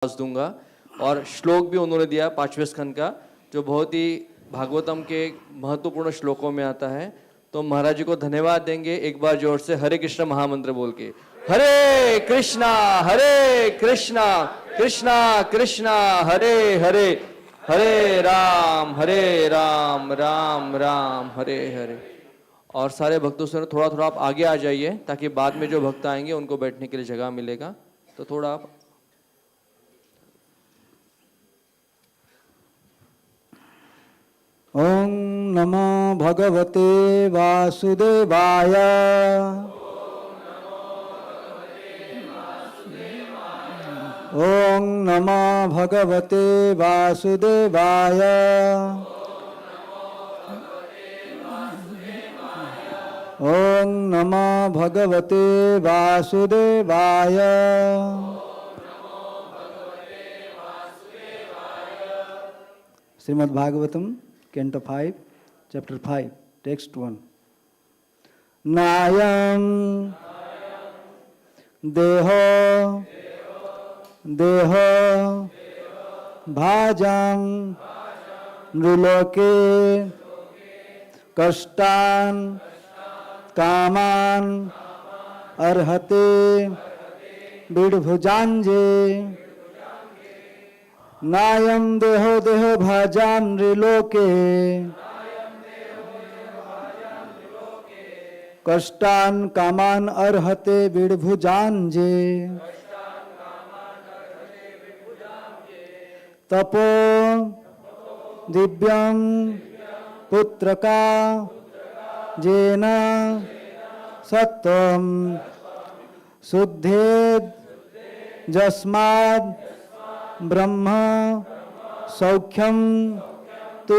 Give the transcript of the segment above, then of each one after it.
दूंगा और श्लोक भी उन्होंने दिया 5वें स्कंद का, जो बहुत ही भागवतम के महत्वपूर्ण श्लोकों में आता है। तो महाराज जी को धन्यवाद देंगे एक बार जोर से हरे कृष्ण महामंत्र बोल के। हरे कृष्णा कृष्णा कृष्णा हरे हरे, हरे राम राम राम हरे हरे। और सारे भक्तों से थोड़ा थोड़ा आप आगे आ जाइए ताकि बाद में जो भक्त आएंगे उनको बैठने के लिए जगह मिलेगा। तो थोड़ा आप ओम नमो भगवते वासुदेवाय। ओम नमो भगवते वासुदेवाय। ओम नमो भगवते वासुदेवाय। Shrimad Bhagavatam Canto 5, Chapter 5, Text 1. Nayam Deho Bhajam Nriloke Kashtan Kaman Arhate Bidbhujanje. नायम देहो देहो भाजाम नृलोके कष्टान कामान अर्हते विडभुजांजे। तपो दिव्यम पुत्रका जेन सत्वम शुद्धेद जस्माद ब्रह्म सौख्यम तो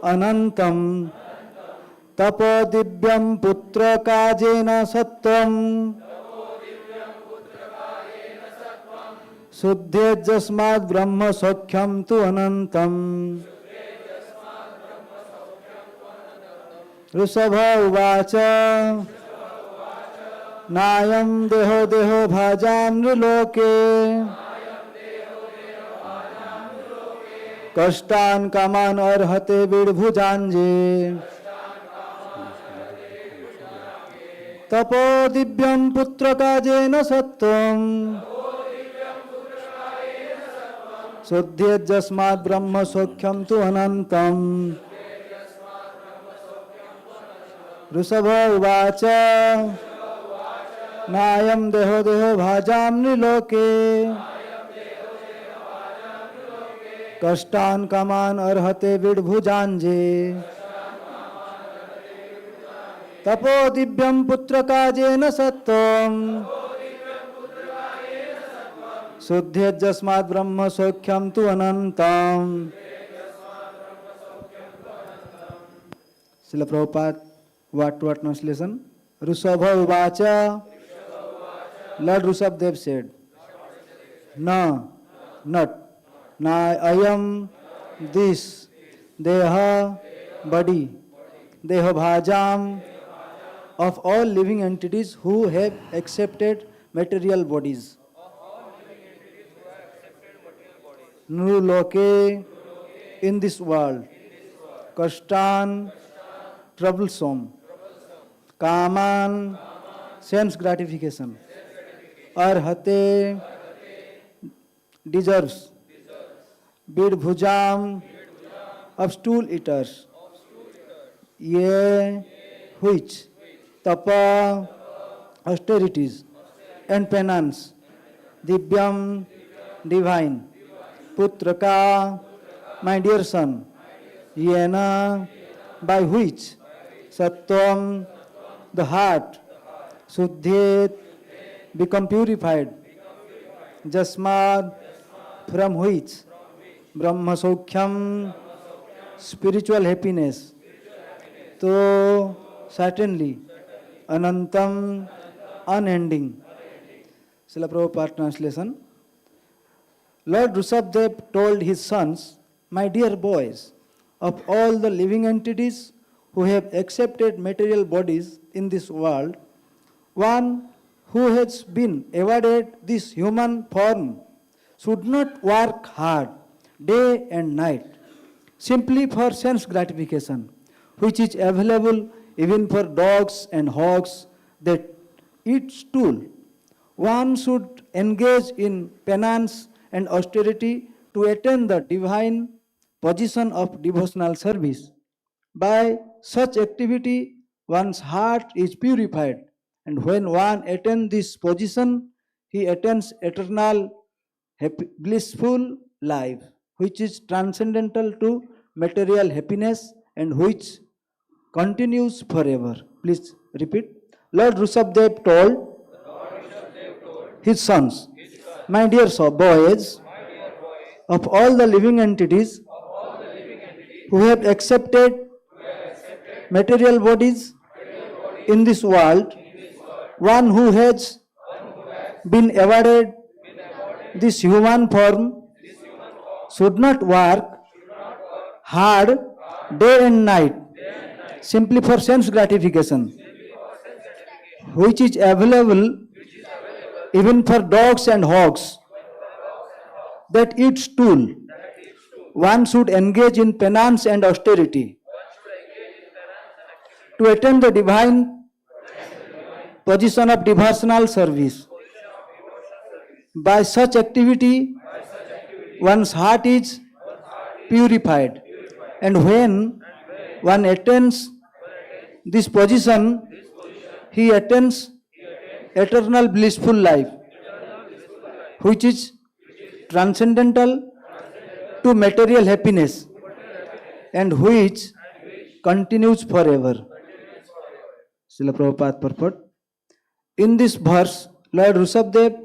अनंतम। तपो दिव्यम पुत्र काजेन सत्वम शुद्धे जस्मात् ब्रह्म सौख्यम तो अनंतम। ऋषभ उवाच नायं देहो देहो भाजां नृलोके कष्टान कामान अर्हते विडभुजांजे। तपो दिव्यम पुत्र काजेन सत्वम शुद्धे जस्मात् ब्रह्म सौख्यम तु अनंतम। ऋषभ उवाच नायं देहो देहो भाजां नृलोके कष्टान कामान अर्हते विडभुजांजे। तपो दिव्यम पुत्र काजेन सत्वम शुद्धे जस्मात् ब्रह्म सौख्यम तु अनंतम। Srila Prabhupada word to word translation. Rushabha uvacha, Lord Rushabdev said, Na, not. Na ayam, this, deha, body, deha bhajam, of all living entities who have accepted material bodies. Nruloke, in this world. Kashtan, troublesome. Kaman, sense gratification. Arhate, deserves. Bidbhujam, of stool eaters. Ye, which. Tapa, austerities and penance. Divyam, divine. Putraka, my dear son. Yena, by which. Sattvam, the heart. Suddhet, become purified. Jasmad, from which. Brahma Saukhyam, spiritual happiness. So, certainly, Anantam, unending. Srila Prabhupada translation. Lord Rushabdev told his sons, my dear boys, of all the living entities who have accepted material bodies in this world, one who has been awarded this human form should not work hard day and night simply for sense gratification, which is available even for dogs and hogs that eat stool. One should engage in penance and austerity to attain the divine position of devotional service. By such activity, one's heart is purified, and when one attains this position, he attains eternal, blissful life, which is transcendental to material happiness and which continues forever. Please repeat. Lord Rushabdev told his sons, my dear boys, of all the living entities who have accepted material bodies in this world, one who has been awarded this human form should not work hard day and night simply for sense gratification, which is available even for dogs and hogs that eat stool. One should engage in penance and austerity to attain the divine position of devotional service. By such activity, one's heart is purified, and when one attains this position, he attains eternal blissful life, which is transcendental to material happiness and which continues forever. Srila Prabhupada purport. In this verse, Lord Rushabdev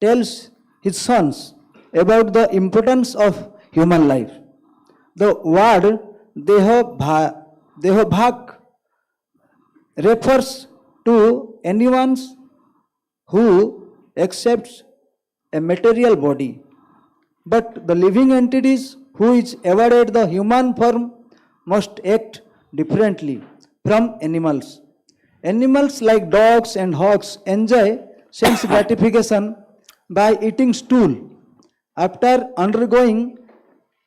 tells his sons about the importance of human life. The word Dehabhak refers to anyone who accepts a material body. But the living entities who is awarded the human form must act differently from animals. Animals like dogs and hogs enjoy sense gratification by eating stool. After undergoing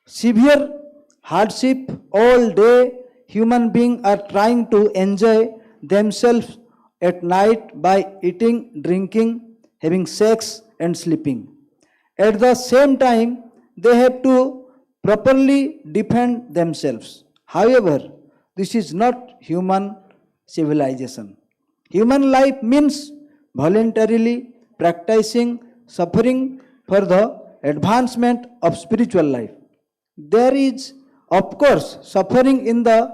severe hardship all day, human beings are trying to enjoy themselves at night by eating, drinking, having sex and sleeping. At the same time, they have to properly defend themselves. However, this is not human civilization. Human life means voluntarily practicing suffering for the advancement of spiritual life. There is, of course, suffering in the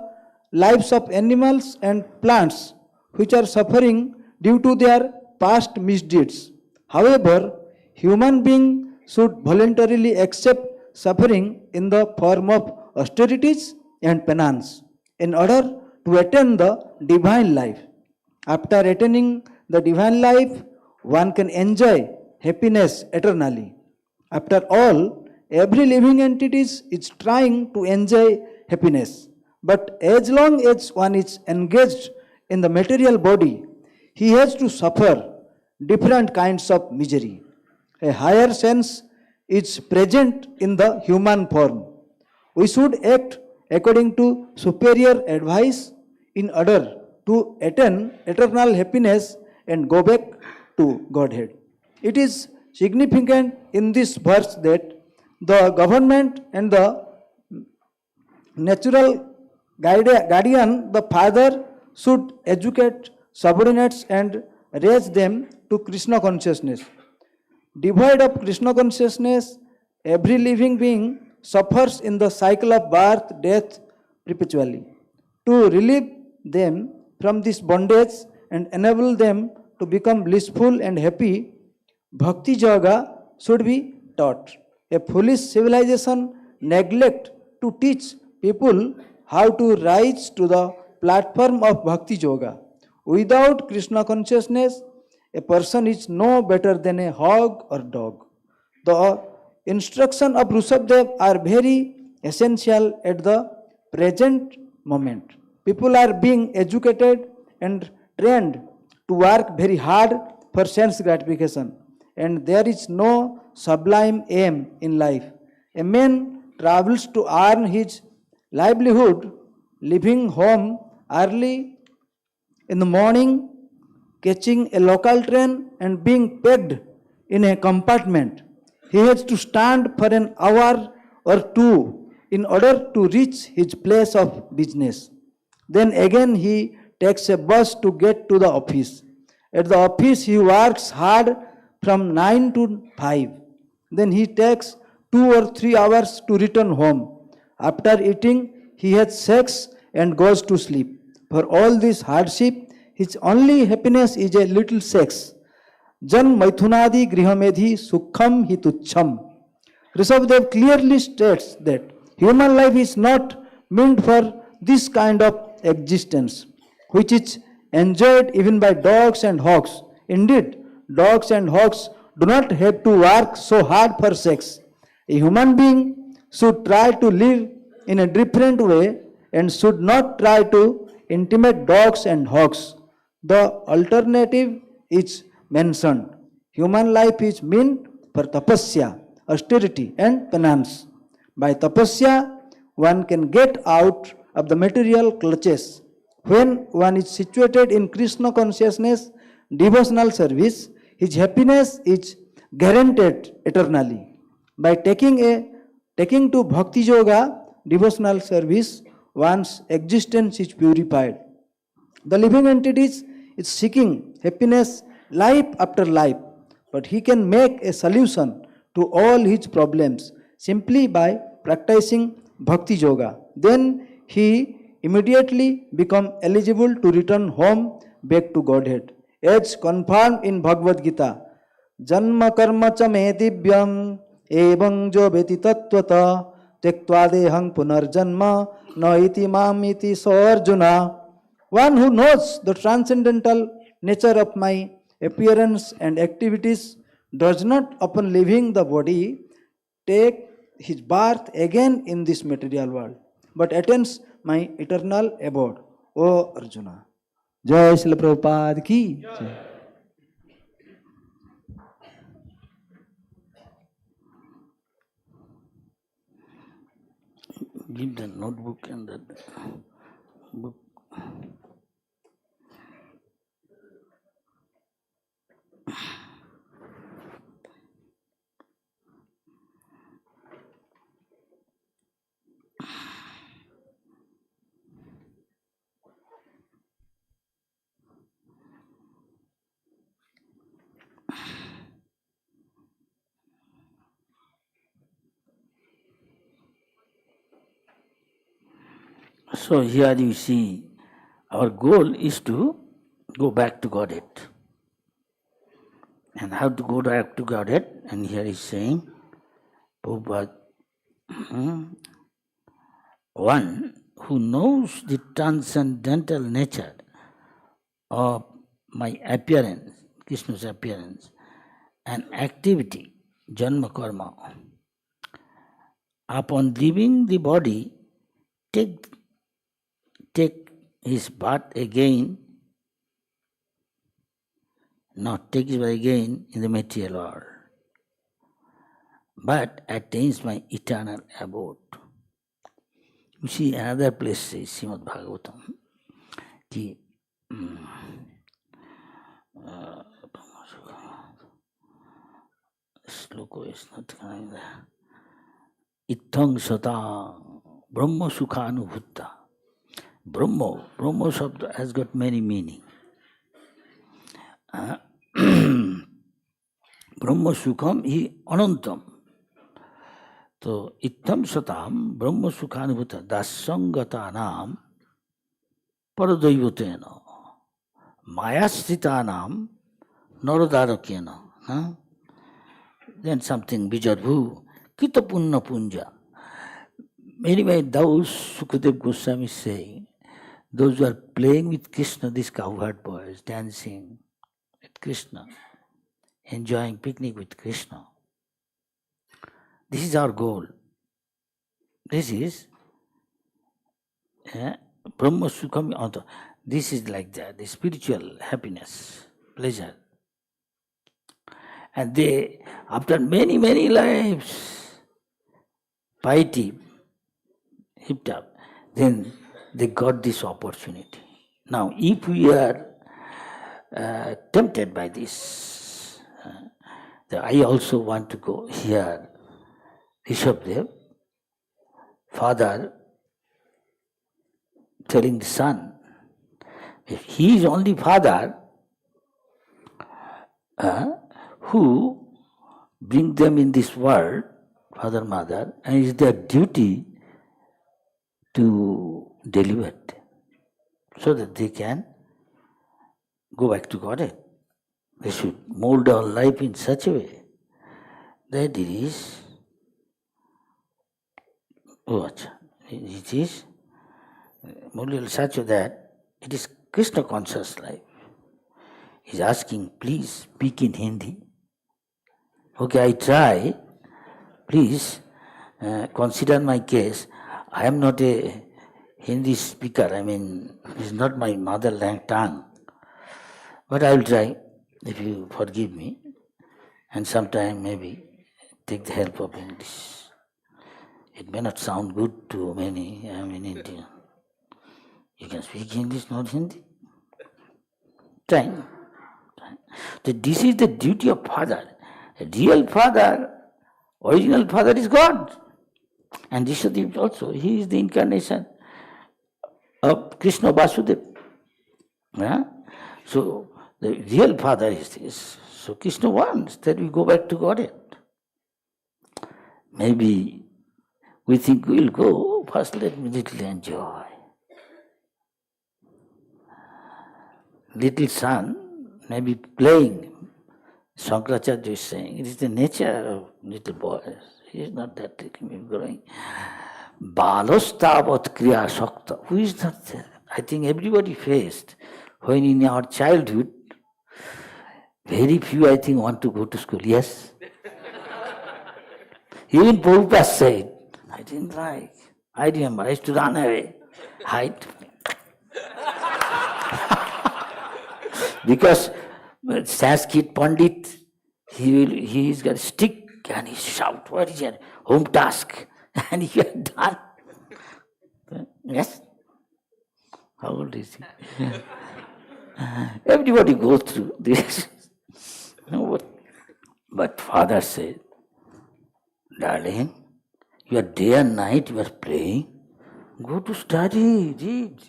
lives of animals and plants which are suffering due to their past misdeeds. However, human beings should voluntarily accept suffering in the form of austerities and penance in order to attain the divine life. After attaining the divine life, one can enjoy happiness eternally. After all, every living entity is trying to enjoy happiness. But as long as one is engaged in the material body, he has to suffer different kinds of misery. A higher sense is present in the human form. We should act according to superior advice in order to attain eternal happiness and go back to Godhead. It is significant in this verse that the government and the natural guardian, the father, should educate subordinates and raise them to Krishna consciousness. Devoid of Krishna consciousness, every living being suffers in the cycle of birth, death perpetually. To relieve them from this bondage and enable them to become blissful and happy, Bhakti Yoga should be taught. A foolish civilization neglects to teach people how to rise to the platform of Bhakti Yoga. Without Krishna consciousness, a person is no better than a hog or dog. The instructions of Rushabdev are very essential at the present moment. People are being educated and trained to work very hard for sense gratification, and there is no sublime aim in life. A man travels to earn his livelihood, leaving home early in the morning, catching a local train and being pegged in a compartment. He has to stand for an hour or two in order to reach his place of business. Then again he takes a bus to get to the office. At the office he works hard from 9 to 5. Then he takes 2 or 3 hours to return home. After eating, he has sex and goes to sleep. For all this hardship, his only happiness is a little sex. Jan Maithunadi Grihamedhi Sukham Hitucham. Rishabdev clearly states that human life is not meant for this kind of existence, which is enjoyed even by dogs and hogs. Indeed, dogs and hogs do not have to work so hard for sex. A human being should try to live in a different way and should not try to intimidate dogs and hogs. The alternative is mentioned. Human life is meant for tapasya, austerity, and penance. By tapasya, one can get out of the material clutches. When one is situated in Krishna consciousness, devotional service, his happiness is guaranteed eternally. By taking to bhakti yoga, devotional service, one's existence is purified. The living entity is seeking happiness life after life, but he can make a solution to all his problems simply by practicing bhakti yoga. Then he immediately become eligible to return home back to Godhead. As confirmed in Bhagavad Gita, Janma karma cha me divyam evang jo veti tattvata tektva dehang punarjanma na iti mam iti so Arjuna. One who knows the transcendental nature of my appearance and activities does not, upon leaving the body, take his birth again in this material world, but attains my eternal abode. O Arjuna. Jai Srila Prabhupada ki Jai. Give the notebook and that book. So here you see, our goal is to go back to Godhead. And how to go back to Godhead? And here he's saying, Prabhupada, one who knows the transcendental nature of my appearance, Krishna's appearance, and activity, janma karma, upon leaving the body, take his birth again, not take his birth again in the material world, but attains my eternal abode. You see, another place says, Srimad Bhagavatam, the sloka is not coming there. Ithang sata brahma sukha anubhutta. Brahma Shabda has got many meaning. Brahma Sukham hi Anantam. So Ittam Satam Brahma Sukhanubhuta Dasangatanam Paradaivatena Mayastitanam Naradarakena. Then something Bijarbhu Kitapunna Punja. Anyway, those Sukadev Goswami is saying, those who are playing with Krishna, these cowherd boys, dancing with Krishna, enjoying picnic with Krishna. This is our goal. This is Brahma Sukham Anta. This is like that, the spiritual happiness, pleasure. And they, after many, many lives, piety heaped up, then they got this opportunity. Now, if we are tempted by this, that I also want to go here, Rishabdev, father telling the son, if he is only father, who bring them in this world, father, mother, and it is their duty to deliver them, so that they can go back to Godhead. They should mold our life in such a way that it is, it is molded in such a way that it is Krishna conscious life. He is asking, please speak in Hindi. Okay, I try. Please consider my case. I am not a Hindi speaker. I mean, it is not my mother tongue. But I will try, if you forgive me. And sometime maybe take the help of English. It may not sound good to many. I mean, Indian. You can speak English, not Hindi. Try. So this is the duty of father. A real father, original father is God. And Rishabdev also, he is the incarnation of Krishna Vasudeva. Yeah? So the real father is this. So Krishna wants that we go back to Godhead. Maybe we think we'll go, first let me little enjoy. Little son may be playing. Shankaracharya is saying, it is the nature of little boys. He is not that little, maybe growing. Balostavat kriya shakta. Who is not there? I think everybody faced. When in our childhood, very few, I think, want to go to school. Yes? Even Prabhupada said, I didn't like. I remember, I used to run away, hide. Because Sanskrit Pandit, he's got a stick and he shout, what is your home task? And he had done. Yes? How old is he? Everybody goes through this. But father said, darling, you are day and night, you are playing. Go to study, read.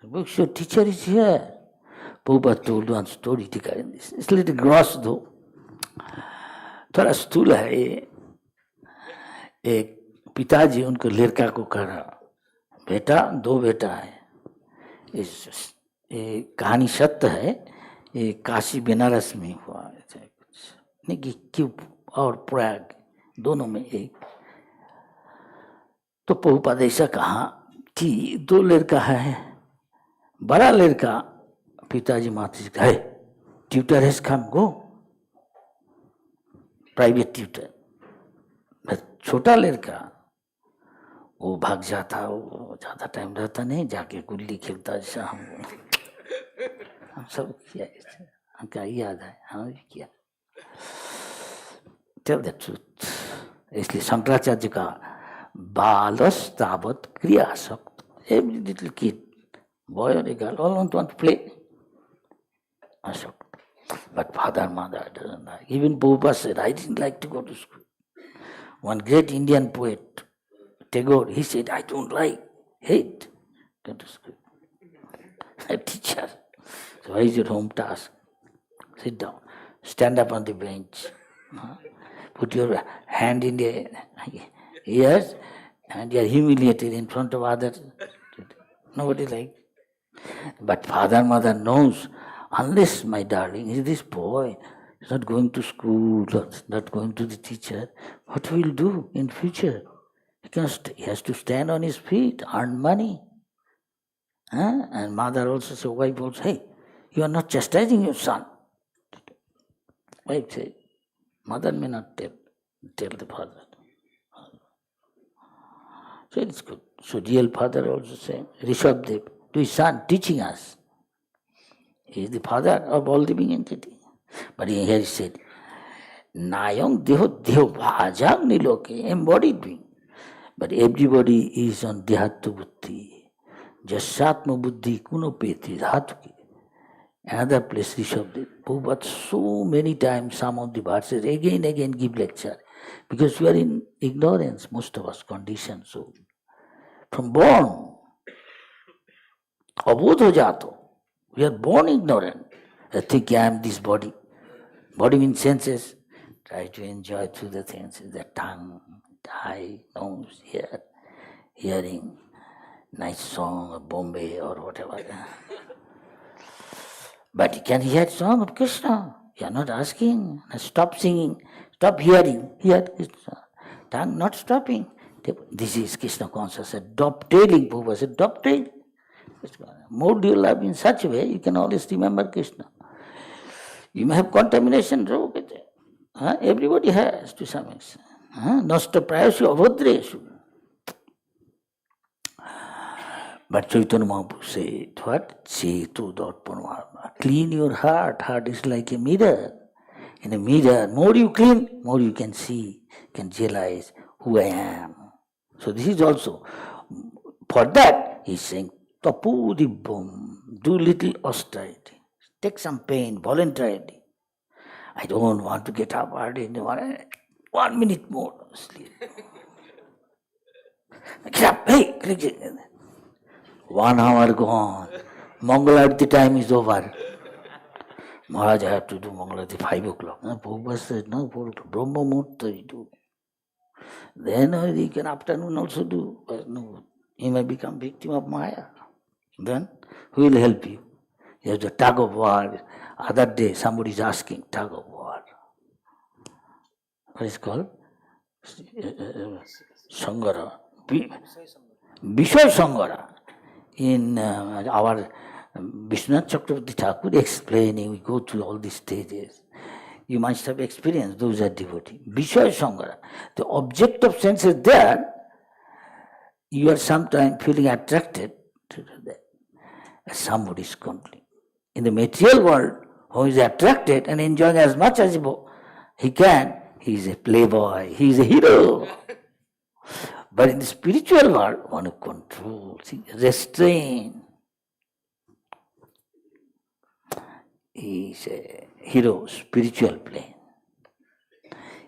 Books, your teacher is here. Prabhupada told one story regarding this. It's a little gross though. थोड़ा स्थूल है ये. एक पिताजी उनको लड़का को कहा, बेटा दो बेटा है. ये कहानी सत्य है. ये काशी बनारस में हुआ है. नहीं कि क्यों और प्रयाग दोनों में एक. तो प्रभुपाद ऐसा कहा कि दो लड़का है. बड़ा लड़का पिताजी माता जी कहे, tutor has come, go private tutor. छोटा लड़का वो भाग जाता, वो ज्यादा टाइम रहता नहीं, जाके गुल्ली खेलता. जैसा हम सब किया, हमका याद है, हम भी किया. Tell the truth. इसलिए शंकराचार्य का बालस तावत क्रिया शक्त. Every little kid, boy or a girl, all want to play. But father, mother doesn't like. Even Prabhupada said, I didn't like to go to school. One great Indian poet, Tagore, he said, I don't like, hate go to school. A teacher. So what is your home task? Sit down. Stand up on the bench. Put your hand in the ears and you are humiliated in front of others. Nobody likes. But father, mother knows, unless, my darling, this boy is not going to school, not going to the teacher, what will do in future? He has to stand on his feet, earn money. And mother also says, wife also, hey, you are not chastising your son. Wife says, mother may not tell the father. So it's good. So real father also says, Rishabdev, to his son, teaching us. He is the father of all living entity. But here he said, Nayang deho deho bhajang niloke, embodied being. But everybody is on Dehatma Buddhi. Jasatma Buddhi kuno peti dhatuki. Another place Rishabh Prabhupada so many times some of the verses again give lecture. Because we are in ignorance, most of us conditioned so. From born, abodho jato, we are born ignorant. I think I am this body. Body means senses. Try to enjoy through the senses, the tongue, eye, nose, ear, hearing, nice song of Bombay or whatever. But you can hear song of Krishna. You are not asking. Stop singing. Stop hearing. Hear Krishna. Tongue not stopping. This is Krishna consciousness. Dovetailing. Prabhupada said, dovetail. More you love in such a way, you can always remember Krishna. You may have contamination. Everybody has to some extent. Nasta prayashu avadreshu. But Chaitanya Mahaprabhu said, what? Chetu Dharpanavama. Clean your heart. Heart is like a mirror. In a mirror, more you clean, more you can see, can realize who I am. So this is also, for that, he's saying, Tapu Dibbam, do little austerity. Take some pain voluntarily. I don't want to get up early. 1 minute more sleep. Get up, hey, 1 hour gone. Mangalarti time is over. Maharaj, I have to do Mangalarti 5 o'clock. Prabhupada said, no, 4 o'clock. Brahma Murta you do. Then he can afternoon also do. But no, he may become victim of Maya. Then who will help you? You have the tug of war. Other day somebody is asking, tug of war. What is called? Sangara. Vishay Sangara. In our Vishwanath Chakravarti Thakur explaining, we go through all these stages. You must have experienced, those are devotees. Vishay Sangara. The object of sense is there. You are sometimes feeling attracted to that. Somebody is controlling. In the material world, who is attracted and enjoying as much as he can, he is a playboy, he is a hero. But in the spiritual world, one who controls, restrain. He is a hero, spiritual plane.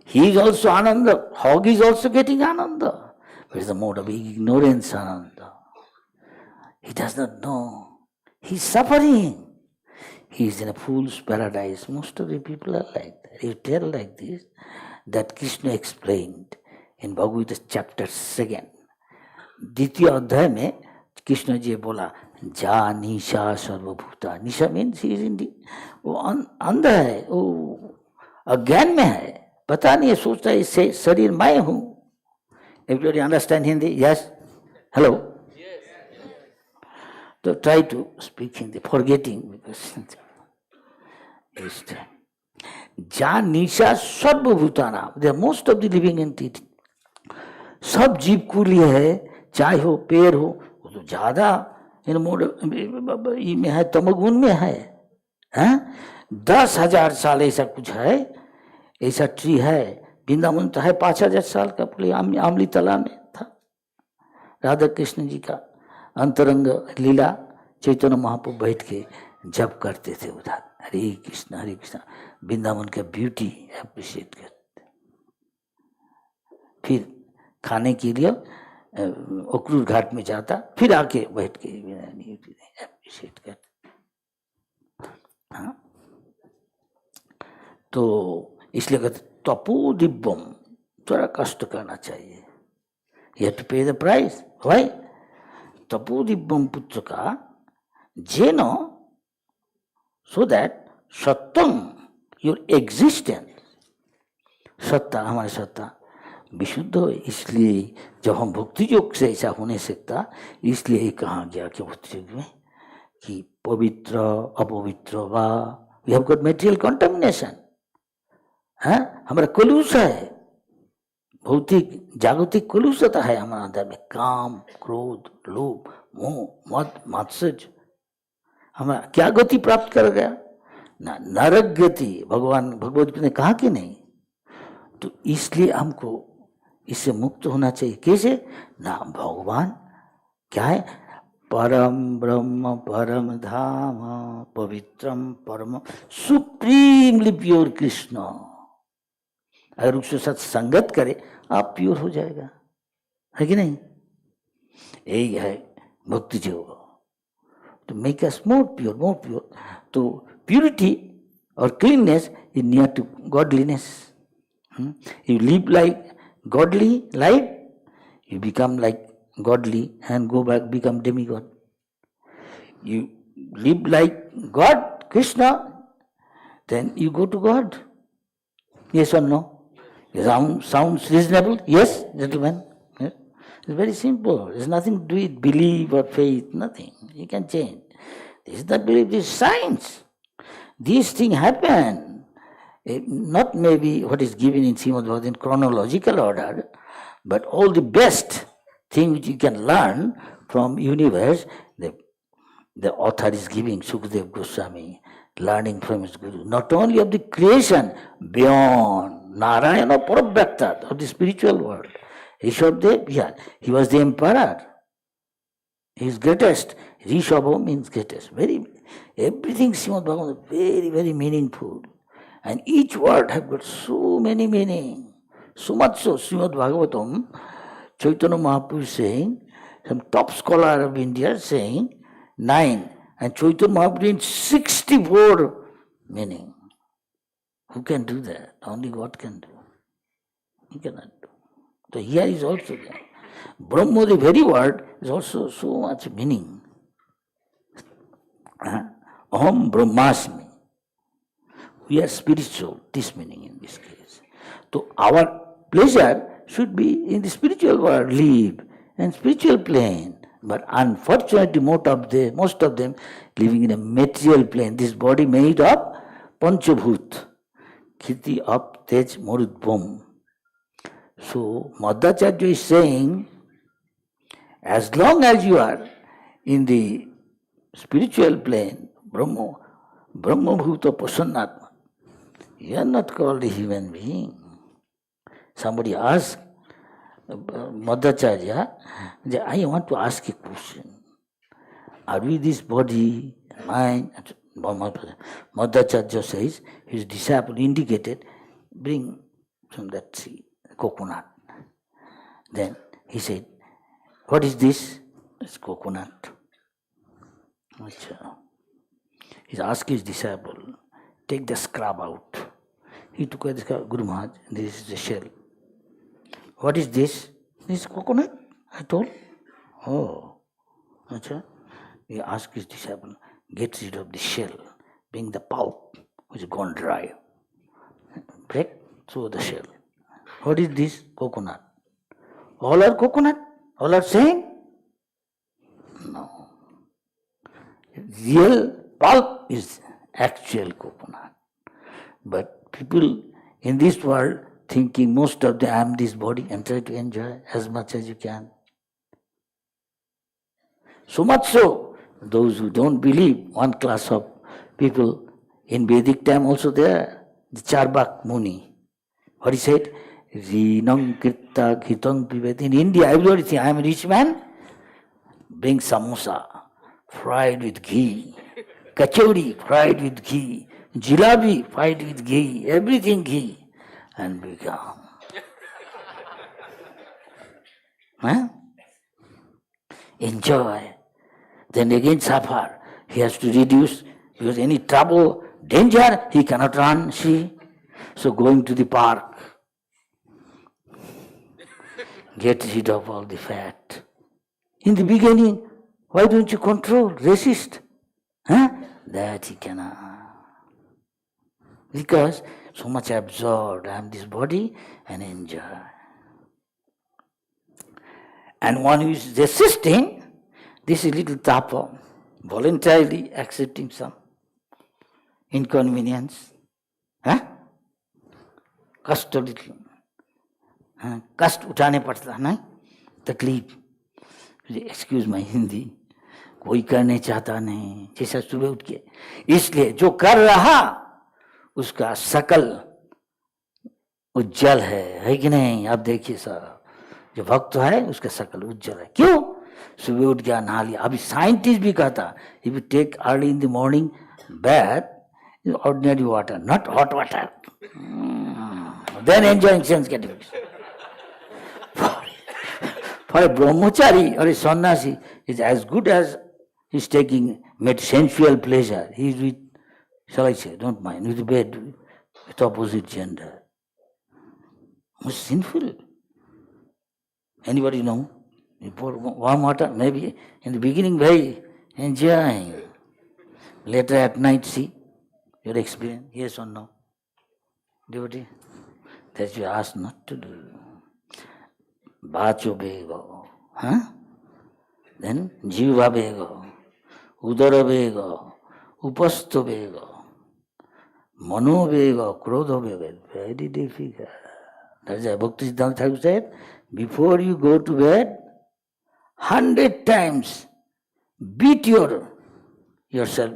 He is also Ananda. Hog is also getting Ananda. But it's the mode of ignorance, Ananda. He does not know. He is suffering. He is in a fool's paradise. Most of the people are like that. You tell like this, that Krishna explained in Bhagavatam chapter 2. द्वितीय अध्याय में कृष्ण जी बोला जा निशा सर्वभूता. निशा means he is in दी, वो अंधा है, वो अज्ञान में है, पता नहीं है, सोचता है इससे शरीर मैं हूँ. Everybody understand Hindi? Yes, hello. So try to speak Hindi, forgetting because Ja Nisha Sarvabhutana, they are most of the living entities. सब जीव कुल है, चाय हो पेड़ हो, वो तो ज्यादा इन मोड में है, तमोगुण में है. 10,000 साल ऐसा कुछ है, ऐसा ट्री है. वृंदावन तो है 5,000 साल का, पूरे आमली तालाब में था. राधा कृष्ण जी का अंतरंग लीला चैतन्य महाप्रभु बैठ के जप करते थे उधर, हरे कृष्ण वृंदावन का ब्यूटी अप्रिशिएट करते. फिर खाने के लिए अक्रूर घाट में जाता, फिर आके बैठ के अप्रिशिएट करते. हाँ, तो इसलिए कहते तपो दिव्यम, थोड़ा कष्ट करना चाहिए. यू हैव टू पे द प्राइस. व्हाई? तपो दिव्यम पुत्र का जेनो, so that Satyam your existence, सत्ता हमारी सत्ता विशुद्ध हो. इसलिए जब हम भक्ति योग से ऐसा हो नहीं सकता, इसलिए कहा गया कि भक्ति योग में कि पवित्र अपवित्र वा, we have got material contamination. हमारा कलुष है, भौतिक जागतिक कलुषता है हमारे अंदर में. काम, क्रोध, लोभ, मोह, मद, मात्सर्य हमारा क्या गति प्राप्त कर गया ना? नरक गति. भगवान भगवत ने कहा कि नहीं, तो इसलिए हमको इससे मुक्त होना चाहिए। कैसे? ना भगवान क्या है? परम ब्रह्म परम धाम पवित्रम परम सुप्रीमली प्योर कृष्ण। अगर उसके साथ संगत करे आप प्योर हो जाएगा, है कि नहीं? यही है भक्ति योग, to make us more pure, more pure. So purity or cleanness is near to godliness. You live like godly life, you become like godly and go back become demigod. You live like God, Krishna, then you go to God. Yes or no? Sounds reasonable? Yes, gentlemen? Yes? It's very simple. There's nothing to do with belief or faith, nothing. You can change. This is not belief, this is science. These things happen. Not maybe what is given in Srimad Bhagavatam in chronological order, but all the best thing which you can learn from universe, the author is giving, Sukadeva Goswami, learning from his Guru, not only of the creation, beyond Narayana Parabhakta of the spiritual world. Rishabdev, he was the emperor. He is greatest. Rishabha means greatest. Everything Srimad Bhagavatam very, very meaningful. And each word have got so many meaning. So much so, Srimad Bhagavatam, Chaitanya Mahaprabhu saying, some top scholar of India saying, 9. And Chaitanya Mahaprabhu in 64 meaning. Who can do that? Only God can do. He cannot do. So here is also there. Brahma, the very word, is also so much meaning. Aham Brahmasmi. We are spiritual, this meaning in this case. So our pleasure should be in the spiritual world, live, and spiritual plane. But unfortunately, most of them living in a material plane. This body made of Panchabhut, Khiti, Up, Tej, Marut, Bhum. So Madhacharya is saying, as long as you are in the spiritual plane, Brahma Bhuta Pasannatma, you are not called a human being. Somebody asked Madhacharya, I want to ask a question. Are we this body, mind? Madhacharya says, his disciple indicated, bring from that tree, coconut. Then he said, what is this? It's coconut. He asked his disciple, take the scrub out. He took the scrub, Guru Maharaj, this is the shell. What is this? This is coconut, I told. Oh. He asked his disciple, get rid of the shell, bring the pulp, which is gone dry. Break through the shell. What is this? Coconut. All are coconut? All are same? No. Real pulp is actual coconut. But people in this world thinking most of them, I am this body, and try to enjoy as much as you can. So much so, those who don't believe, one class of people in Vedic time also there, the Charbak Muni. What he said? Rinam Kirta Ghitang Pivet. In India, everybody thinks, I am a rich man. Bring samosa, fried with ghee. Kachori, fried with ghee. Jalebi, fried with ghee. Everything ghee. And become. Enjoy. Then again suffer. He has to reduce, because any trouble, danger, he cannot run, see. So going to the park, get rid of all the fat. In the beginning, why don't you control, resist? That he cannot. Because so much absorbed, I am this body and enjoy. And one who is resisting, this is little tapa, voluntarily accepting some inconvenience. कष्ट little. कष्ट उठाने पड़ता है ना, तकलीफ. Excuse my Hindi, कोई करने चाहता नहीं, जैसा सुबह उठ के. इसलिए जो कर रहा उसका सकल उज्जवल है कि नहीं? आप देखिए सर, जो भक्त है उसका शकल उज्जवल है। क्यों? सुबह उठ गया, नहा लिया। अभी साइंटिस्ट भी कहता, if you take early in the morning bath, ordinary water, not hot water, then enjoying sense gratification. For a brahmachari or a sannyasi, is as good as he's taking sensual pleasure. He's with, shall I say, don't mind, with bed with opposite gender. It's sinful. Anybody know? You pour warm water, maybe in the beginning very enjoying. Later at night, see your experience, yes or no? Devotee? That you ask not to do. Vacho bego. Huh? Then jiva bego. Udara bego. Upasto bego. Mano bego. Krodho bego. Very difficult. That's why Bhakti Siddhanta Thakur said, before you go to bed, 100 times beat yourself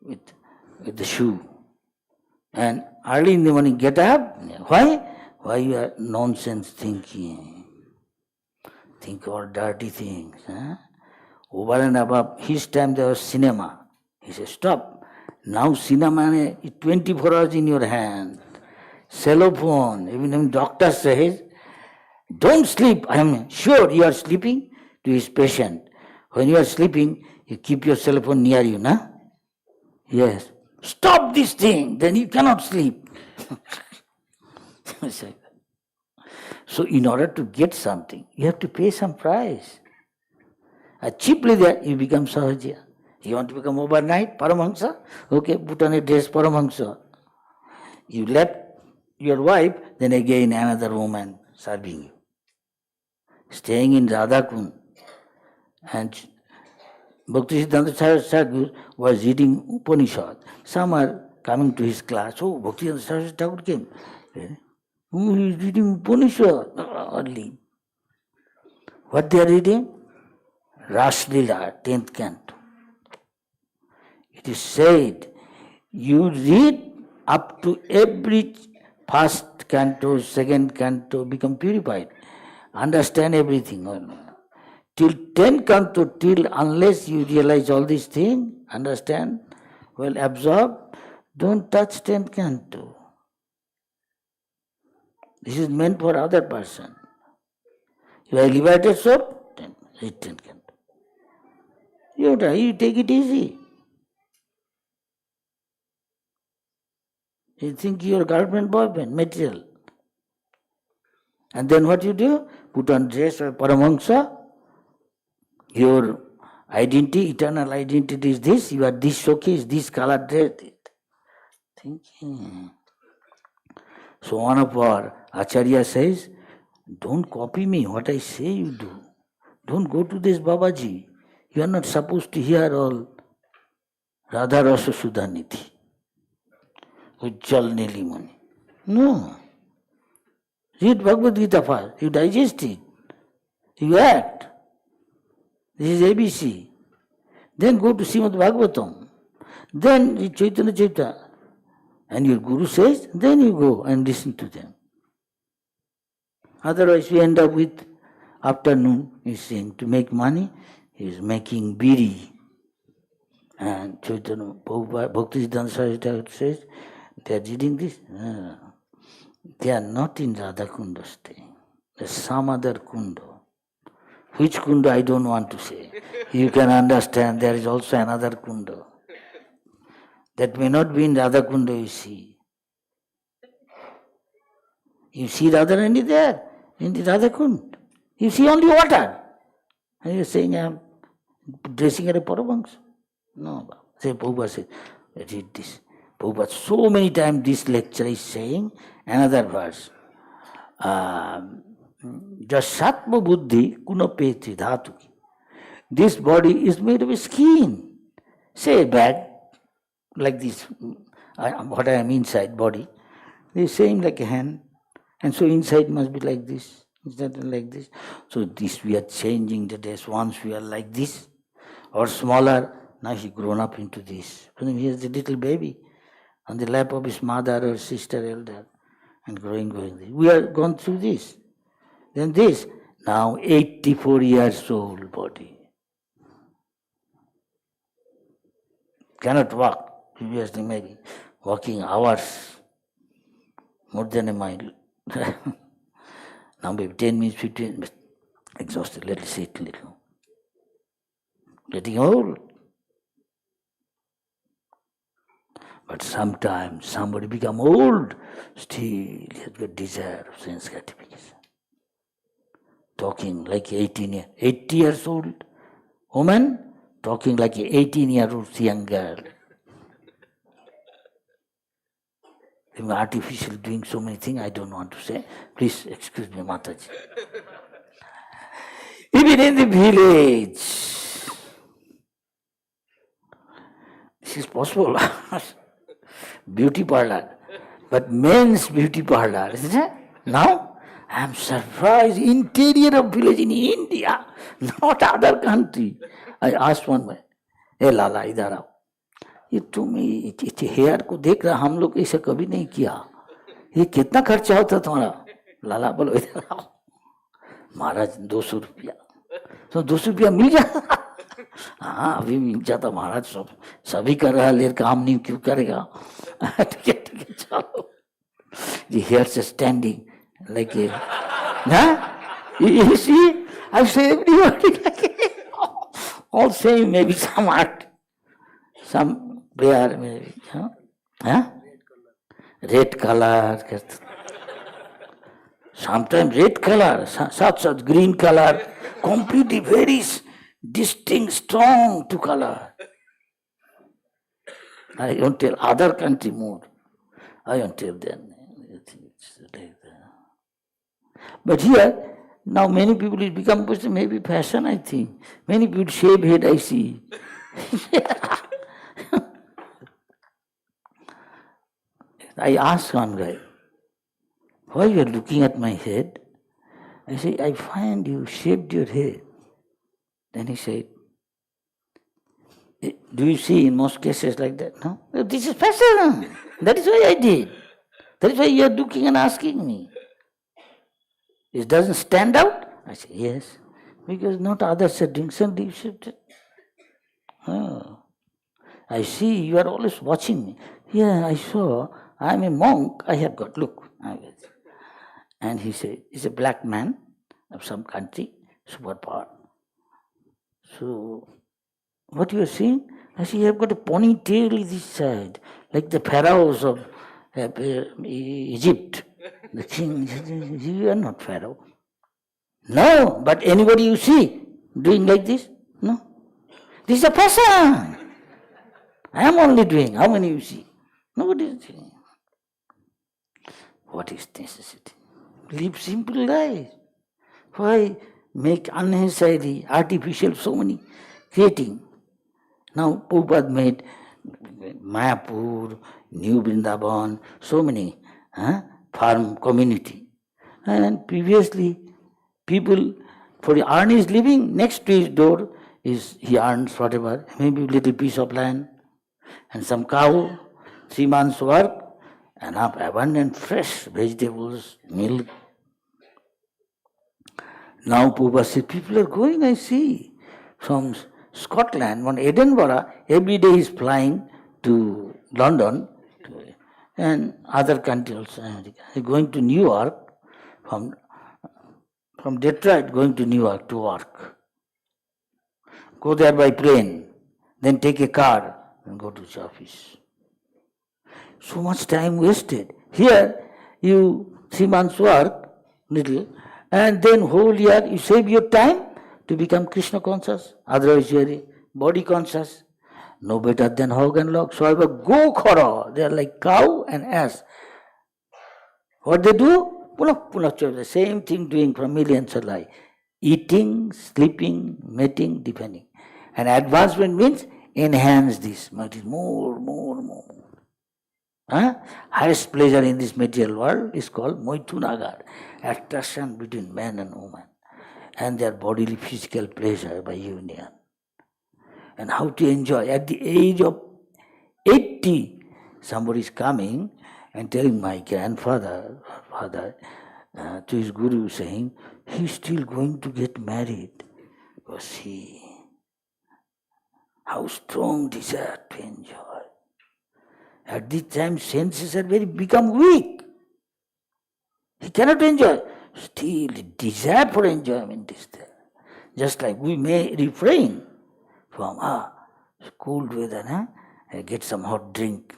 with the shoe. And early in the morning get up. Why? Why you are nonsense thinking? Think all dirty things. Huh? Over and above, his time there was cinema. He said, stop. Now cinema is 24 hours in your hand. Cell phone. Even doctor says, don't sleep. I am sure you are sleeping to his patient. When you are sleeping, you keep your cell phone near you, na? Yes. Stop this thing, then you cannot sleep. So in order to get something, you have to pay some price. Cheaply there, you become Sahaja. You want to become overnight, Paramahansa? Okay, put on a dress, Paramahansa. You left your wife, then again another woman serving you. Staying in Radhakund. And Bhakti Siddhanta Thakur was reading Upanishad. Some are coming to his class. Oh, Bhakti Siddhanta Thakur came. Oh, he is reading Upanishad early. What they are reading? Raslila, 10th canto. It is said, you read up to every first canto, second canto, become purified. Understand everything. Till 10 canto, till unless you realize all these things, understand, well, absorb, don't touch 10 canto. This is meant for other person. You are liberated soul, read 10 canto. You take it easy. You think your girlfriend, boyfriend, material. And then what you do? Put on dress or Paramahansa. Your identity, eternal identity is this. You are this showcase, this color dress. Thinking. So one of our Acharya says, don't copy me. What I say you do. Don't go to this Babaji. You are not supposed to hear all Radha Rasa Sudhanidhi. Ujjal Nilimani. No. Read Bhagavad Gita first. You digest it. You act. This is ABC. Then go to Srimad Bhagavatam. Then read Chaitanya Chaitanya. And your Guru says, then you go and listen to them. Otherwise we end up with afternoon, he's saying to make money, he's making biri. And Chaitanya Bhakti Siddhanta Thakur says, they are reading this. They are not in Radha Kunda staying. There's some other Kunda. Which Kunda I don't want to say. You can understand there is also another Kunda. That may not be in Radha Kunda you see. You see Radharani there, in the Radha Kunda. You see only water. And you're saying I'm dressing at a Paramahansa. No, say Prabhupada says, read this. Prabhupada so many times this lecture is saying another verse. Jasatma buddhi kunapeti dhatuki. This body is made of skin. Say a bag, like this, what I am inside body. They are saying like a hand. And so inside must be like this. Instead like this. So this we are changing the dress. Once we are like this or smaller, now he grown up into this. He is the little baby on the lap of his mother or sister elder. and growing. We are gone through this. Then this, now 84 years old body. Cannot walk. Previously maybe walking hours, more than a mile. Now maybe 10 minutes, 15 minutes, exhausted, let us sit a little. Getting old. But sometimes somebody become old, still he has got desire of sense gratification. Talking like 80 years old woman, talking like 18-year-old young girl. Artificial doing so many things, I don't want to say. Please excuse me, Mataji. Even in the village, this is possible. Beauty parlor. But men's beauty parlor, isn't it? Now, I am surprised, interior of village in India, not other country. I asked one man, hey Lala, idhar aao. ये तुम्हें hair को देख रहा, हम लोग ऐसा कभी नहीं किया. ये कितना खर्चा होता तुम्हारा? लाला बोलो इधर आओ. महाराज 200 रुपया. तो 200 रुपया मिल जाता. हाँ अभी मिल जाता महाराज. सब सभी कर रहा है, काम नहीं क्यों करेगा. ठीक है चलो. The hairs are standing like a, you see, I say everybody like it. All same, maybe some art, some prayer maybe, red color, sometimes red color, such green color, completely very distinct, strong to color. I don't tell other country more. I don't tell them. But here, now many people it become maybe fashion, I think. Many people shave head, I see. I asked one guy, why you are looking at my head? I say, I find you shaved your head. Then he said, do you see in most cases like that? No? This is fashion. That is why I did. That is why you are looking and asking me. It doesn't stand out? I say, yes. Because not others are doing something. Oh. I see you are always watching me. Yeah, I saw. I am a monk. I have got, look. And he said, he's a black man of some country, superpower. So, what you are seeing? I see you have got a ponytail this side, like the pharaohs of Egypt. The king, you are not pharaoh. No, but anybody you see doing like this? No. This is a person. I am only doing. How many you see? Nobody is doing. What is necessity? Live simple life. Why make unnecessary, artificial, so many creating? Now Prabhupada made Mayapur, New Vrindavan, so many farm community. And previously, people, for to earn his living, next to his door is he earns whatever, maybe a little piece of land and some cow, 3 months work, and have abundant fresh vegetables, milk. Now Prabhupada said, people are going, I see, from Scotland, one Edinburgh, every day is flying to London and other countries also, America. He's going to New York, from Detroit going to New York to work. Go there by plane, then take a car and go to his office. So much time wasted. Here, you 3 months work, little, and then whole year you save your time to become Krishna conscious. Otherwise you are body conscious. No better than hog and log. So I will go khara. They are like cow and ass. What they do? The same thing doing from millions of life. Eating, sleeping, mating, depending. And advancement means enhance this. More. Highest pleasure in this material world is called Moitunagar, attraction between man and woman, and their bodily physical pleasure by union. And how to enjoy. At the age of 80, somebody is coming and telling my grandfather, father, to his guru, saying, he's still going to get married. Because see, how strong desire to enjoy. At this time, senses are become weak. He cannot enjoy. Still, the desire for enjoyment is there. Just like we may refrain from, it's cold weather, get some hot drink.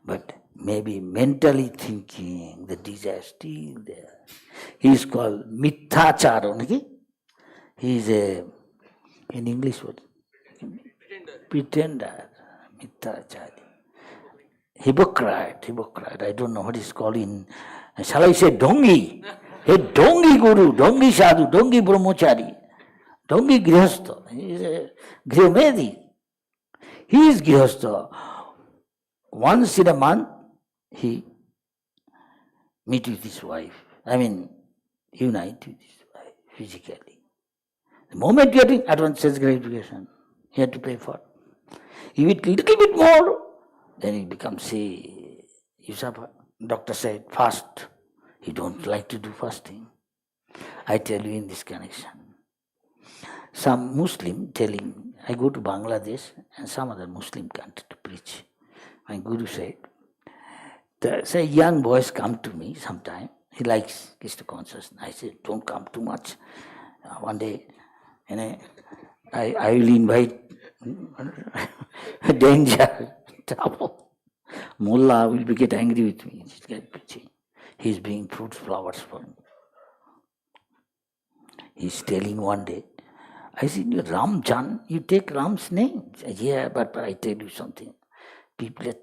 But maybe mentally thinking, the desire is still there. He is called mithachara. He is in English what? Pretender. Mithachari. Hypocrite. I don't know what is called in, shall I say dongi? A dongi guru, dongi sadhu, dongi brahmachari, dongi grihastha. He is a grihmedi. He is grihastha. Once in a month, he meet with his wife. Unite with his wife physically. The moment you are doing, at once says gratification. He had to pay for. If it little bit more, then it becomes, you suffer. Doctor said, fast. He don't like to do fasting. I tell you in this connection. Some Muslim telling, I go to Bangladesh and some other Muslim country to preach. My guru said, say young boys come to me sometime. He likes Krishna consciousness. I said, don't come too much. One day, I will invite danger, trouble. Mullah will get angry with me. He's bringing fruits, flowers for me. He's telling one day, I said, Ramjan, you take Ram's name. He said, yeah, but I tell you something. People are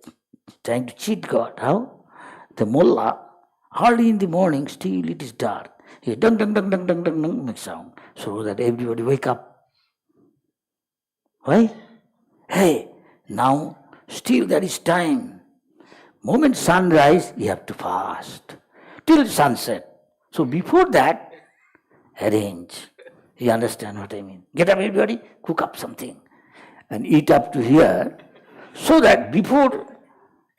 trying to cheat God. How? The mullah, early in the morning, still it is dark. He dung, dung, dung, dung, dung, dung, dung, makes sound. So that everybody wake up. Why? Hey, now still there is time. Moment sunrise, you have to fast. Till sunset. So before that, arrange. You understand what I mean? Get up everybody, cook up something. And eat up to here. So that before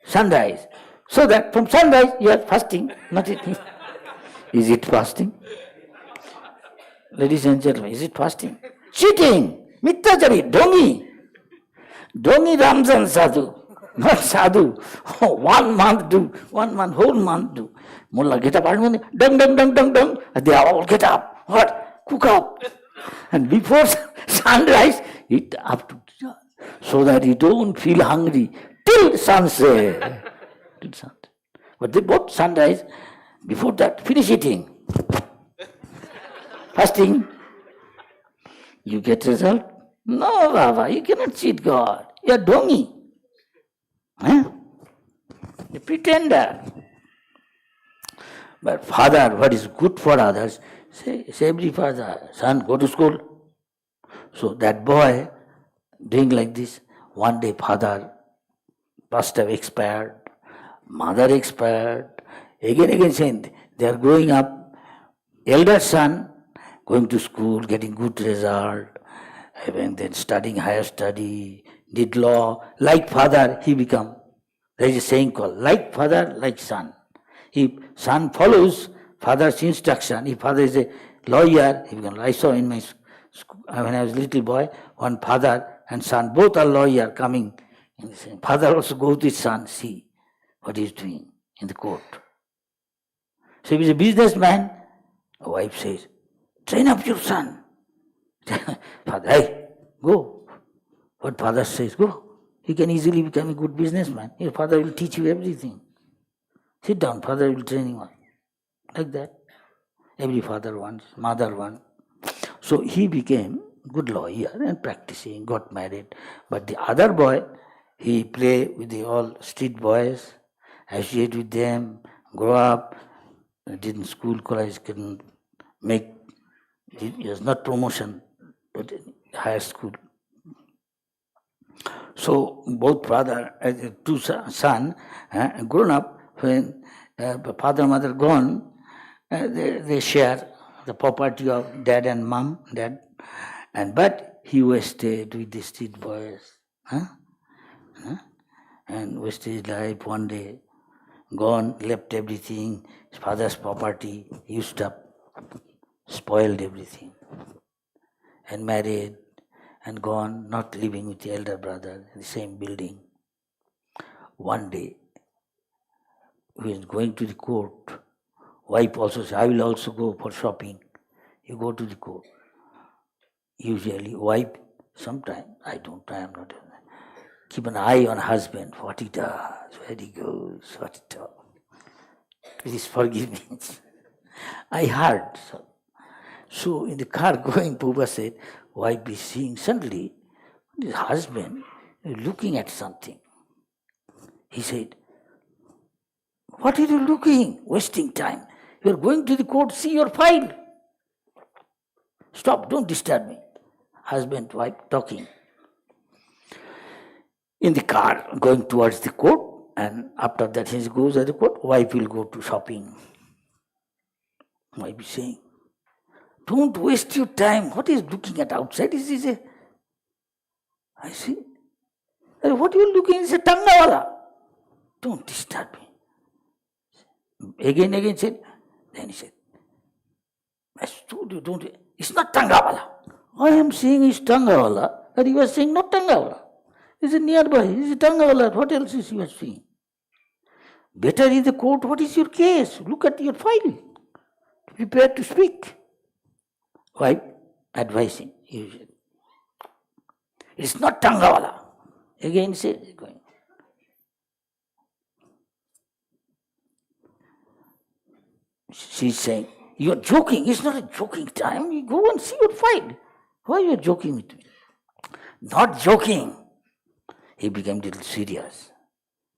sunrise, so that from sunrise you are fasting, not eating. Is it fasting? Ladies and gentlemen, is it fasting? Cheating! Mithachari, dongi! Dongi Ramzan sadhu, not sadhu. 1 month do, 1 month, whole month do. Mullah get up, dung, dung, dung, dung, dung. They all get up. What? Cook up. And before sunrise, eat up to so that you don't feel hungry till sunset. Till sunset. But they both sunrise, before that, finish eating. Fasting. You get result? No, Baba, you cannot cheat God. You are dongi. A pretender. But father, what is good for others, say every father, son, go to school. So that boy, doing like this, one day father must have expired, mother expired, again saying, they are growing up, elder son, going to school, getting good result, and then studying higher study, did law, like father, he become. There is a saying called, like father, like son. If son follows father's instruction, if father is a lawyer, he becomes. I saw in my school, when I was a little boy, one father and son, both are lawyer coming. And the same. Father also goes to his son, see what he is doing in the court. So if he is a businessman, a wife says, train up your son. Father, hey, go. What father says, go. He can easily become a good businessman. Your father will teach you everything. Sit down, father will train you up. Like that. Every father wants, mother wants. So he became good lawyer and practicing, got married. But the other boy, he play with the all street boys, associate with them, grow up, did in school, college, couldn't make, it was not promotion, but higher school. So both father, two son, grown up, when father and mother gone, they share the property of dad and mom, dad. But he wasted with the street boys. And wasted his life one day. gone, left everything, his father's property, used up, spoiled everything, and married and gone, not living with the elder brother in the same building. One day, he was going to the court. Wife also said, I will also go for shopping. You go to the court. Usually, wife, sometimes, I am not. Keep an eye on husband, what he does, where he goes, what he does. Please forgive me. I heard. So in the car going, Prabhupada said, wife is seeing suddenly, his husband is looking at something. He said, what are you looking? Wasting time. You are going to the court, see your file. Stop, don't disturb me. Husband, wife talking. In the car, going towards the court, and after that he goes to the court, wife will go to shopping. Wife is saying, don't waste your time. What is looking at outside? I see. What are you looking? It's a tangawala. Don't disturb me. Again said, then he said, I told you, don't. It's not tangawala. I am saying it's tangawala, and he was saying not tangawala. It's nearby, it's a tangawala. What else is he was saying? Better in the court, what is your case? Look at your file. Prepare to speak. Wife advising. It's not tangawala. Again say, going. She's saying, you're joking. It's not a joking time. You go and see your file. Why are you joking with me? Not joking. He became a little serious.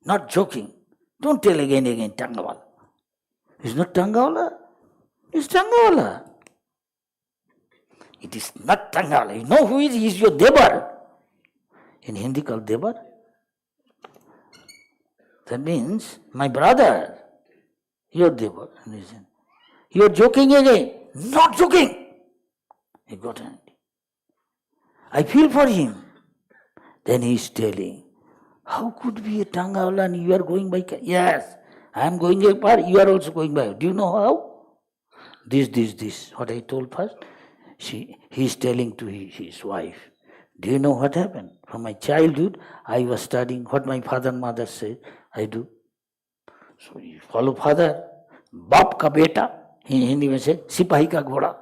Not joking. Don't tell again, Tangawala. It's not Tangawala. It's Tangawala. It is not Tangawala. You know who is? He is your Devar. In Hindi called Devar. That means my brother. Your Devar. You are joking again. Not joking. He got angry. I feel for him. Then he is telling, how could be a Tangawala and you are going by car? Yes, I am going by car, you are also going by. Do you know how? This. What I told first? He is telling to his wife, do you know what happened? From my childhood, I was studying what my father and mother said, I do. So you follow father, Bap ka beta, in Hindi mein say, Sipahi ka ghoda.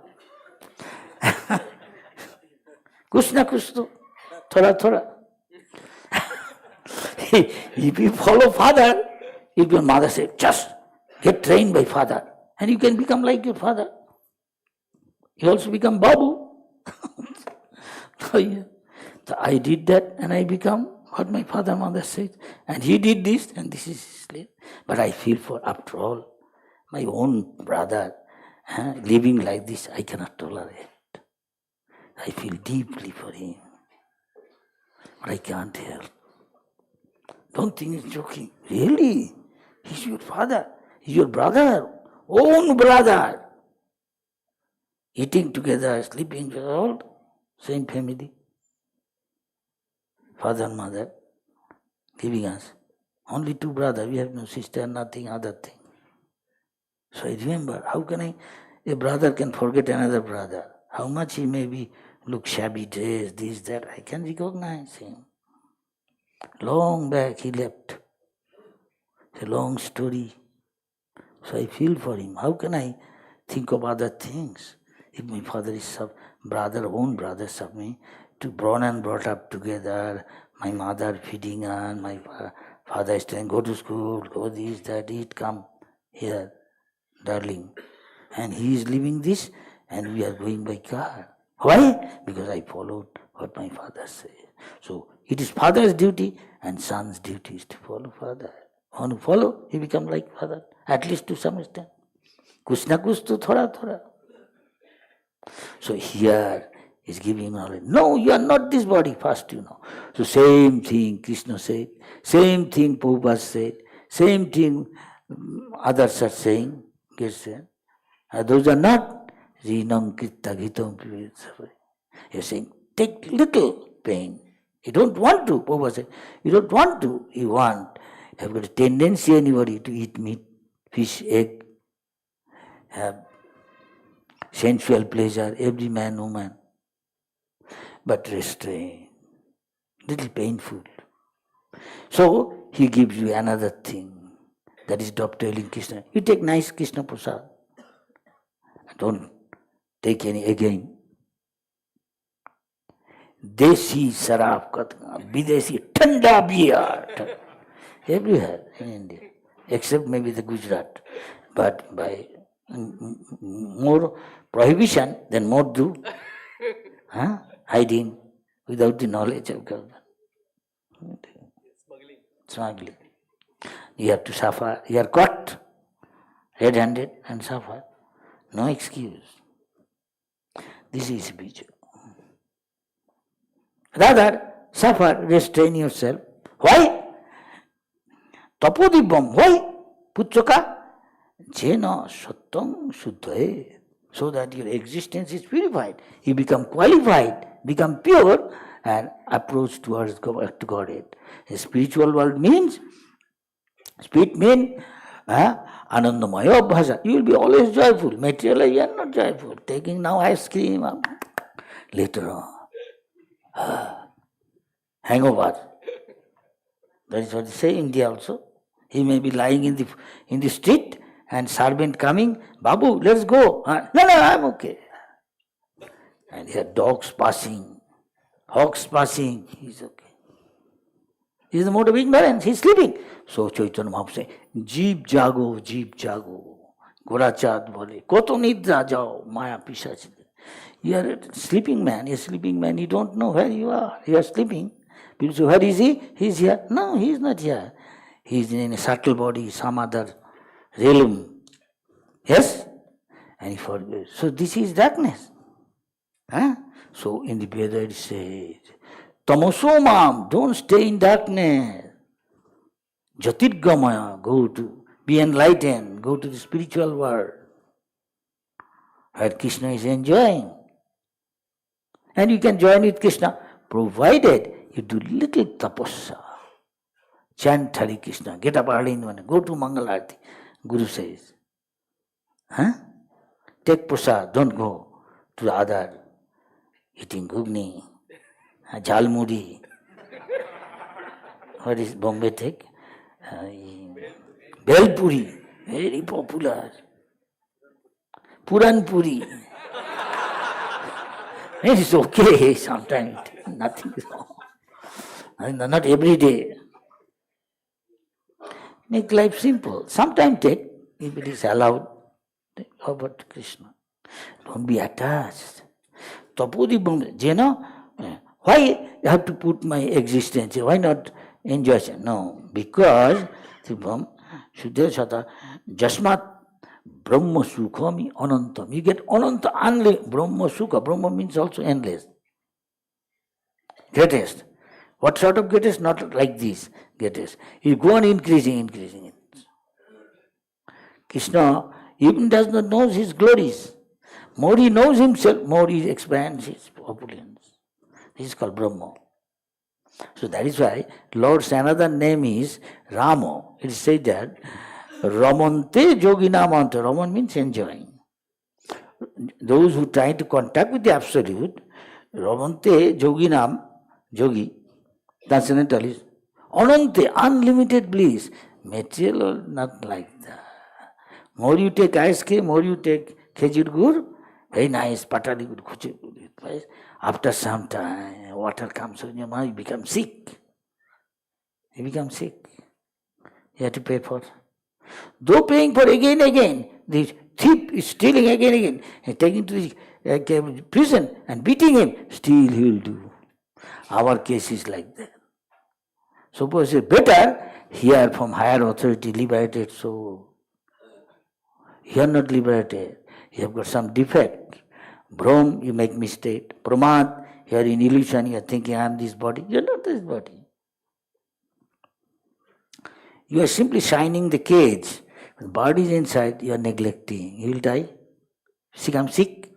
Kuch na kuch to, thoda. If you follow father, if your mother says, just get trained by father, and you can become like your father. You also become Babu. So I did that and I become what my father and mother said. And he did this and this is his slave. But I feel for, after all, my own brother living like this, I cannot tolerate. I feel deeply for him. But I can't help. Don't think he's joking. Really? He's your father. He's your brother. Own brother. Eating together, sleeping together, all same family. Father and mother giving us. Only two brothers. We have no sister, nothing, other thing. So I remember, how can a brother can forget another brother? How much he may be, look shabby dress, this, that, I can recognize him. Long back he left. It's a long story. So I feel for him. How can I think of other things? If my father is own brother of me, to born and brought up together, my mother feeding her, my father is telling, go to school, go this, that, eat, come here, darling. And he is living this, and we are going by car. Why? Because I followed what my father said. So it is father's duty and son's duty is to follow father. Want to follow, he become like father, at least to some extent. Kuch na kuch to thoda. So here is giving knowledge. No, you are not this body, first you know. So same thing Krishna said, same thing Prabhupada said, same thing others are saying. Those are not Rinam Kritta Gitam Pivetsavai. He is saying, take little pain. You don't want to, Prabhupada said, you don't want to, you want. have got a tendency, anybody, to eat meat, fish, egg, have sensual pleasure, every man, woman, but restrain, little painful. So he gives you another thing, that is dovetailing Krishna. You take nice Krishna prasad, don't take any again. Desi sarab katna, Videsi thanda beer, everywhere in India, except maybe the Gujarat. But by more prohibition, then more do. Hiding without the knowledge of government. Smuggling. You have to suffer. You are caught red-handed and suffer. No excuse. This is bija. Rather, suffer, restrain yourself. Why? Tapodibam. Why? Puchaka. Jena sattam suddhaye. So that your existence is purified. You become qualified, become pure, and approach towards Godhead. The spiritual world means, spirit means, Anandamaya Bhaja. You will be always joyful. Materially, you are not joyful. Taking now ice cream, later on. Hangover. That is what they say in India also. He may be lying in the street, and servant coming, Babu, let's go. No, I'm okay. And here dogs passing, hawks passing, he's okay. This is the mode of ignorance, he's sleeping. So Chaitanya Mahaprabhu says, Jeep jago, Gorachad bole, Koto nidra jao, Maya pisach. You are a sleeping man, you don't know where you are sleeping. People say, where is he? He's here. No, he's not here. He's in a subtle body, some other realm. Yes? And he forgets. So this is darkness. So in the Veda it says, Tamosomam, don't stay in darkness. Jatirgamaya, go to, be enlightened, go to the spiritual world, where Krishna is enjoying. And you can join with Krishna, provided you do little tapasya. Chant Hare Krishna, get up early in the morning, go to Mangalarti. Guru says, take prasad, don't go to the other, eating gugni, jhalmuri. What is Bombay take? Belpuri, very popular. Puran Puri. It is okay sometimes, nothing is wrong. Not every day. Make life simple. Sometimes take, if it is allowed, take over to Krishna. Don't be attached. Tapodi Jena, why you have to put my existence here? Why not enjoy it? No, because Shuddha Sata Jasmat Brahma Sukhami Anantam. You get Ananta unlimited Brahma Sukha. Brahma means also endless. Greatest. What sort of greatest? Not like this greatest. You go on increasing it. Krishna even does not know his glories. More he knows himself, more he expands his opulence. This is called Brahma. So that is why Lord's another name is Rama. It is said that Ramante Yoginamanta. Raman means enjoying. Those who try to contact with the Absolute, Ramante Yoginam, Yogi, transcendental is Anante, unlimited bliss. Material or not like that. More you take ice cream, more you take khejur gur, very nice, patali gur, khujur gur. After some time, water comes in your mouth, you become sick. You become sick. You have to pay for it. Though paying for again, the thief is stealing again, and taking to the prison and beating him, still he will do. Our case is like that. Suppose it's better hear from higher authority, liberated soul. You are not liberated. You have got some defect. Brahm, you make mistake. Pramad, you are in illusion, you are thinking I am this body. You are not this body. You are simply shining the cage. The body is inside, you are neglecting. You will die. Become sick.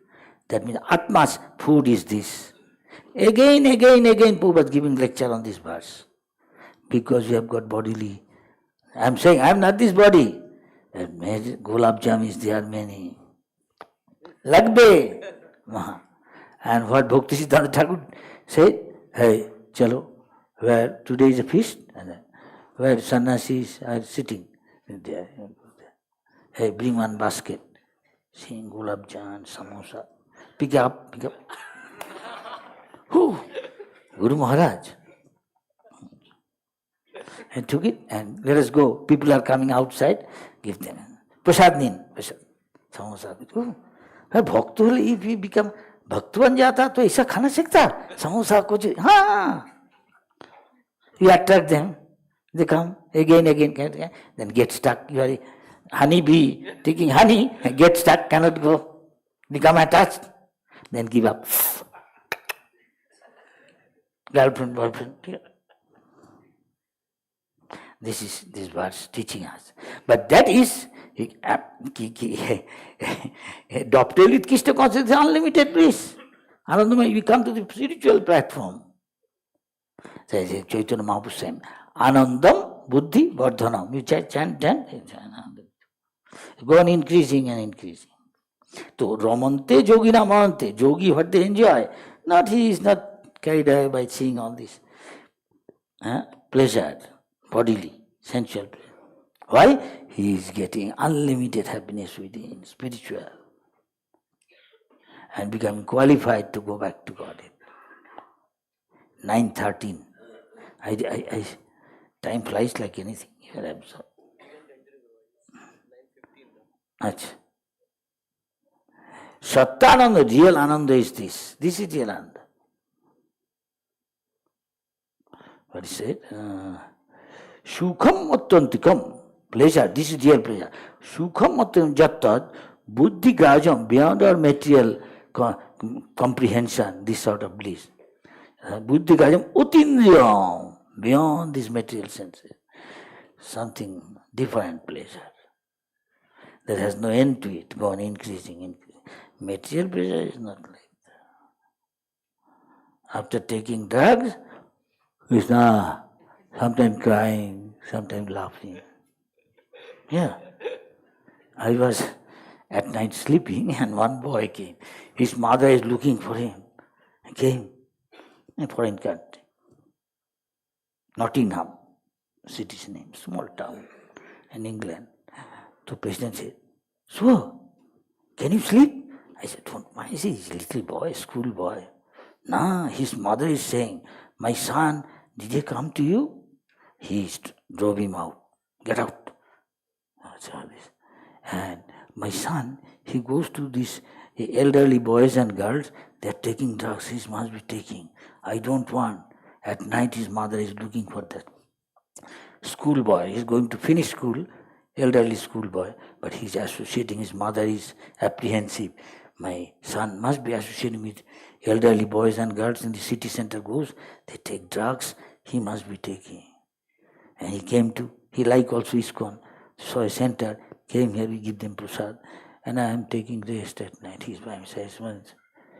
That means Atma's food is this. Again, Prabhupada giving lecture on this verse. Because we have got bodily I'm saying I'm not this body. Gulab Jam is there many. Lagbe. And what Bhakti Siddhanta Thakur said, hey, chalo, where today is a feast, and where sannyasis are sitting there. Hey, bring one basket. Sing Gulab Jam, samosa. Pick up. Whew. Guru Maharaj. And took it and let us go. People are coming outside, give them. Prasad nin. Prasad. Samosa. भक्त होले if he become भक्त बन जाता तो ऐसा खाना सीखता समोसा कुछ हाँ you attract them they come again then get stuck you are honey bee taking honey get stuck cannot go become attached then give up girlfriend boyfriend this verse teaching us but that is adopted with Krishna consciousness, unlimited bliss. Anandamaya, we come to the spiritual platform. Says Chaitanya Mahaprabhu saying, Anandam Buddhi Vardhanam. You chant. Go on increasing and increasing. So Ramante Yogina Marante. Yogi, what they enjoy. He is not carried away by seeing all this. Pleasure, bodily, sensual pleasure. Why? He is getting unlimited happiness within, spiritual, and becoming qualified to go back to Godhead. 9:13. I time flies like anything. You are absorbed. Achha. Sattananda, real Ananda is this. This is real Ananda. What he said? Sukham attantikam. Pleasure, this is real pleasure. Sukham attam jattat buddhi grajam, beyond our material comprehension, this sort of bliss. Buddhi grajam utindriyam, beyond this material senses. Something different pleasure. That has no end to it, go on increasing. Material pleasure is not like that. After taking drugs, Krishna, sometimes crying, sometimes laughing. Yeah. I was at night sleeping and one boy came. His mother is looking for him. He came in a foreign country. Nottingham, city's name, small town in England. The president said, so, can you sleep? I said, don't mind, he's a little boy, school boy. Nah, his mother is saying, my son, did he come to you? He drove him out. Get out. And my son, he goes to these elderly boys and girls, they're taking drugs, he must be taking. I don't want. At night his mother is looking for that school boy. He's going to finish school, elderly school boy, but he's associating, his mother is apprehensive. My son must be associating with elderly boys and girls in the city center goes, they take drugs, he must be taking. And he came to, he like also ISKCON. So a center, came here, we give them prasad, and I am taking rest at night. He's by himself.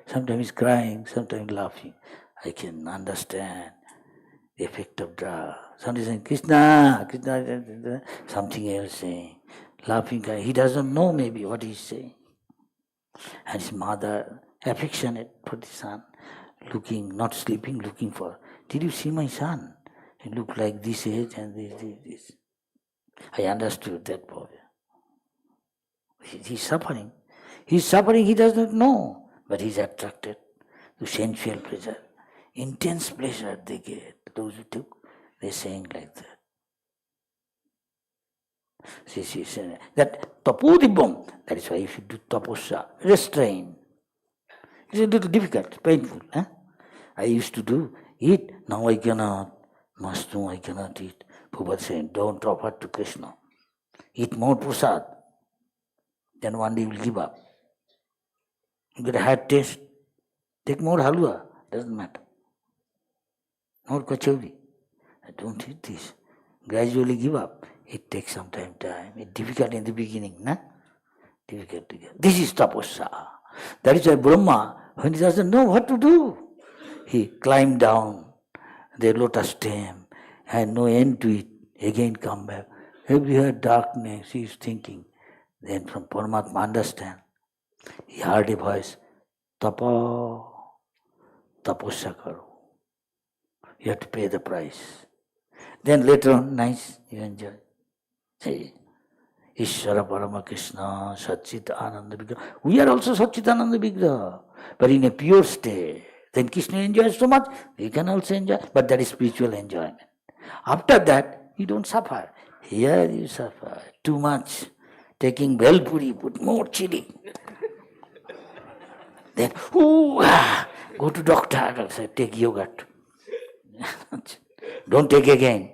Sometimes he's crying, sometimes laughing. I can understand the effect of drug. Somebody saying, Krishna, Krishna, something else saying. Laughing, he doesn't know maybe what he's saying. And his mother, affectionate for the son, looking, not sleeping, looking for, did you see my son? He looked like this age and this. I understood that boy. He's suffering. He's suffering, he does not know. But he's attracted to sensual pleasure. Intense pleasure they get. Those who took, they're saying like that. See, that tapodibam, that is why you should do taposya, restrain. It's a little difficult, painful. I used to do, eat, now I cannot. Mastu, I cannot eat. Prabhupada saying, don't offer to Krishna. Eat more prasad. Then one day you will give up. You get a hard taste. Take more halwa. Doesn't matter. More kachori. Don't eat this. Gradually give up. It takes some time. It's difficult in the beginning, Difficult to get. This is tapasya. That is why Brahma, when he doesn't know what to do, he climbed down the lotus stem, had no end to it, again come back everywhere darkness, he is thinking. Then from Paramatma understand. He heard a voice, Tapa, tapasya karo. You have to pay the price. Then later on, nice, you enjoy. Say, Ishvara Parama Krishna, Satchit Ananda Vigraha. We are also Satchit Ananda Vigraha, but in a pure state. Then Krishna enjoys so much, we can also enjoy, but that is spiritual enjoyment. After that, you don't suffer. Here you suffer too much. Taking bhel puri, put more chili. Then, go to doctor. Doctor said, take yogurt. Don't take again.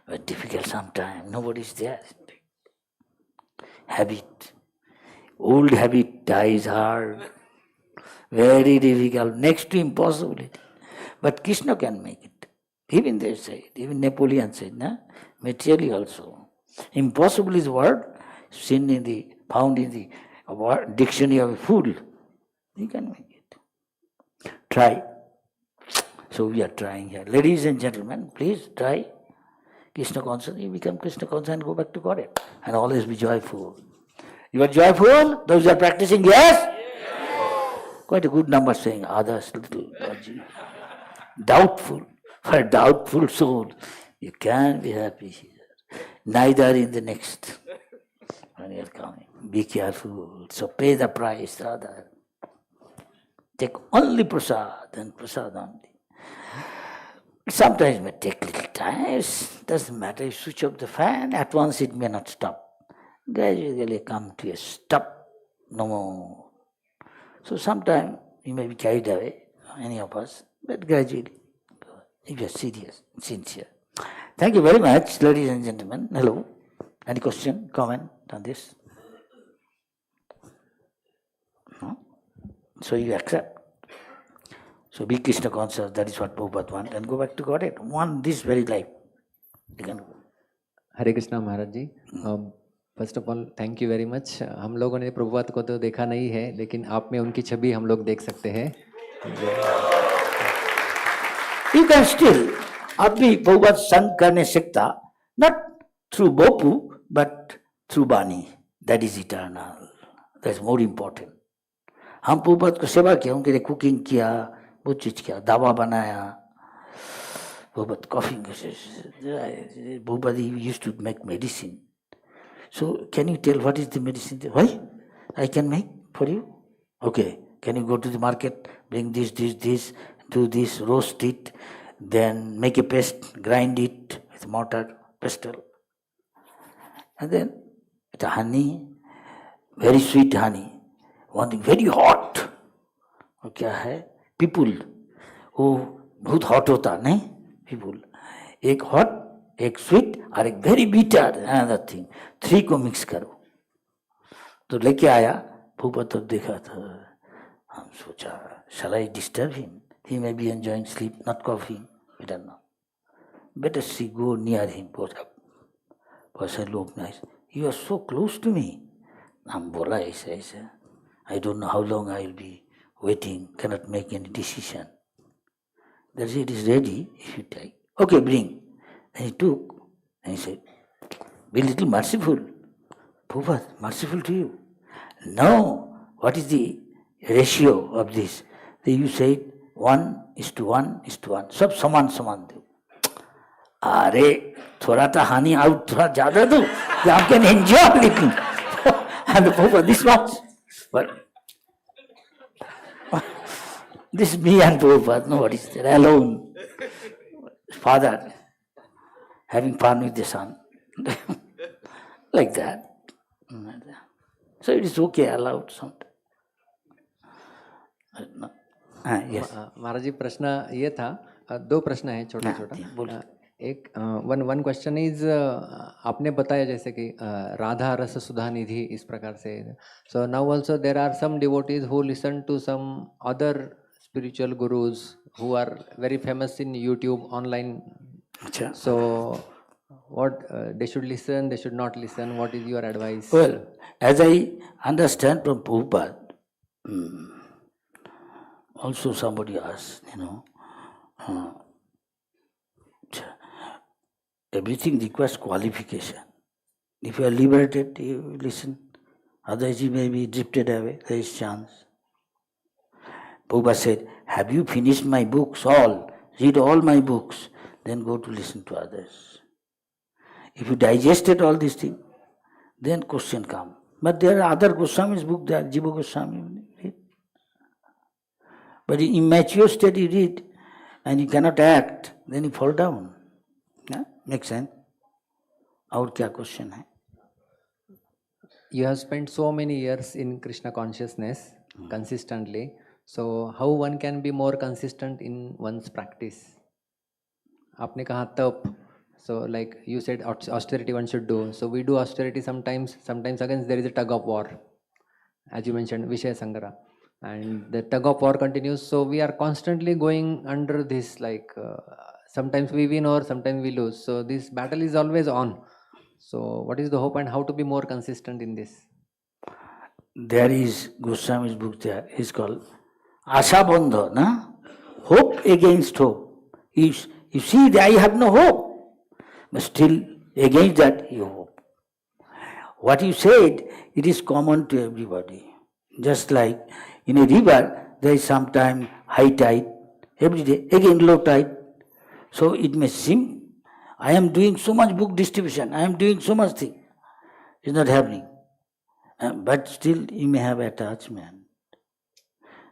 But difficult sometimes. Nobody's there. Habit. Old habit dies hard. Very difficult. Next to impossibility. But Krishna can make it. Even they said, even Napoleon said, nah? Materially also. Impossible is word found in the dictionary of a fool. You can make it. Try. So we are trying here. Ladies and gentlemen, please try Krishna consciousness. You become Krishna conscious and go back to God. And always be joyful. You are joyful? Those who are practicing, yes? Quite a good number saying, others little dodgy. Doubtful. For a doubtful soul, you can't be happy here. Neither in the next. When you are coming. Be careful. So pay the price rather. Take only prasad and prasad only. Sometimes it may take little time. Doesn't matter. You switch off the fan, at once it may not stop. Gradually come to a stop. No more. So sometimes you may be carried away, any of us, but gradually, if you are serious, sincere. Thank you very much, ladies and gentlemen. Hello. Any question, comment on this? No? So you accept. So be Krishna conscious, that is what Prabhupada wants, and go back to Godhead. Want this very life. You can go. Hare Krishna Maharaj ji, first of all thank you very much. हम लोगों ने प्रभुपाद को तो देखा नहीं है, लेकिन आप में उनकी छवि हम लोग देख सकते हैं. You can still, आप भी प्रभुपाद संग करने सकता, not through Bopu, but through Bani. That is eternal. That's more important. हम प्रभुपाद को सेवा किया, उनके लिए कुकिंग किया, बहुत चीज किया, दवा बनाया. Prabhupada coughing. Prabhupada used to make medicine. So can you tell what is the medicine? Why? I can make for you? Okay. Can you go to the market, bring this, do this, roast it, then make a paste, grind it with mortar, pestle. And then the honey, very sweet honey. One thing, very hot. और क्या है? People, वो बहुत hot होता नहीं? People, एक hot, एक sweet और एक very bitter, another thing. 3 को mix करो. तो लेके आया, भूपा तब देखा था. हम सोचा, shall I disturb him? He may be enjoying sleep, not coughing. We don't know. Better see, go near him. Bosa look nice. You are so close to me. हम बोला ऐसा. I don't know how long I will be waiting, cannot make any decision. That's it is ready, if you take. Okay, bring. And he took, and he said, be a little merciful. Prabhupada, merciful to you. No, what is the ratio of this? You said 1:1:1. सब समान दो. अरे थोड़ा तो honey out, थोड़ा ज़्यादा दो. You can enjoy a little. And the Prabhupada, this much. But this is me and Prabhupada, nobody is there, alone. Father having fun with the son. Like that. So it is okay, allowed sometimes. Yes. महाराज जी, प्रश्न ये था, 2 प्रश्न है छोटा. एक one question is, आपने बताया जैसे कि राधा रस सुधा निधि इस प्रकार से. So now also there are some devotees who listen to some other spiritual gurus who are very famous in YouTube online. So what they should listen, they should not listen? What is your advice? Well, as I understand from Prabhupada, also somebody asked, Everything requires qualification. If you are liberated, you listen. Otherwise you may be drifted away. There is chance. Prabhupada said, have you finished my books all? Read all my books. Then go to listen to others. If you digested all these things, then question come. But there are other Goswami's books there, Jiva Goswami. Read. But in immature state you read and you cannot act, then you fall down. Yeah? Make sense? और क्या question है? You have spent so many years in Krishna consciousness consistently. So how one can be more consistent in one's practice? आपने कहा तप. So like you said, austerity one should do. So we do austerity sometimes. Sometimes again there is a tug of war, as you mentioned, Vishaya Sangara, and the tug of war continues. So we are constantly going under this. Like sometimes we win or sometimes we lose. So this battle is always on. So what is the hope and how to be more consistent in this? There is Goswami's book there. It's called Asha Bandha, na? Hope against hope. You see, I have no hope. But still, against that, you hope. What you said, it is common to everybody. Just like in a river, there is sometime high tide, every day, again low tide. So it may seem, I am doing so much book distribution, I am doing so much thing. It's not happening. But still, you may have attachment.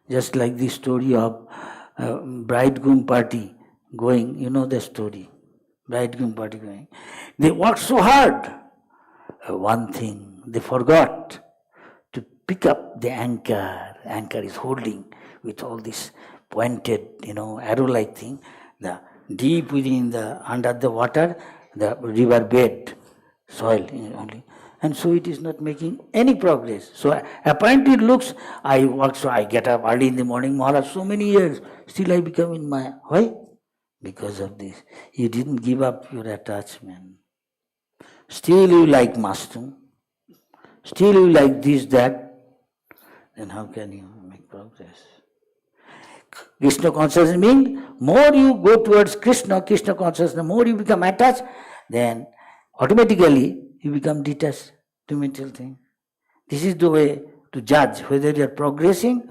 Just like the story of bridegroom party going, you know the story. Bridegroom party going. They worked so hard. One thing, they forgot to pick up the anchor. Anchor is holding with all this pointed, arrow-like thing. The deep within under the water, the river bed, soil only. And so it is not making any progress. So apparently it looks, I work, so I get up early in the morning, Maharaj, so many years, still I become in Maya. Why? Because of this. You didn't give up your attachment. Still you like mushroom. Still you like this, that. Then how can you make progress? Krishna consciousness means more you go towards Krishna consciousness, more you become attached, then automatically you become detached to material thing. This is the way to judge whether you are progressing.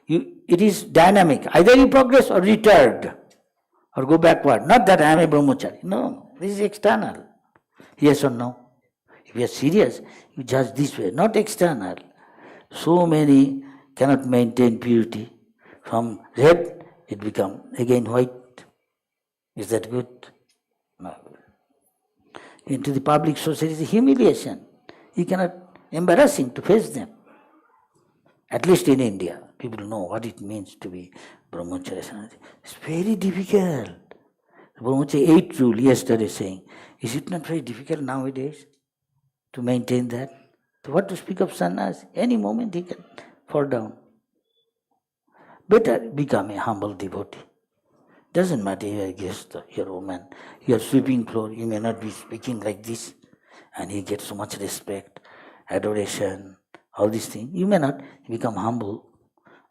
It is dynamic. Either you progress or retard or go backward. Not that I am a brahmachari. No, this is external. Yes or no? If you are serious, you judge this way, not external. So many cannot maintain purity. From red, it becomes again white. Is that good? No. Into the public society is humiliation. You cannot, embarrassing to face them. At least in India, people know what it means to be brahmacharya. It's very difficult. Brahmacharya 8 rule yesterday saying, is it not very difficult nowadays to maintain that? So what to speak of sannyas? Any moment he can fall down. Better become a humble devotee. Doesn't matter you are a guest, you're a woman, you are sweeping floor, you may not be speaking like this, and you get so much respect, adoration, all these things. You may not become humble.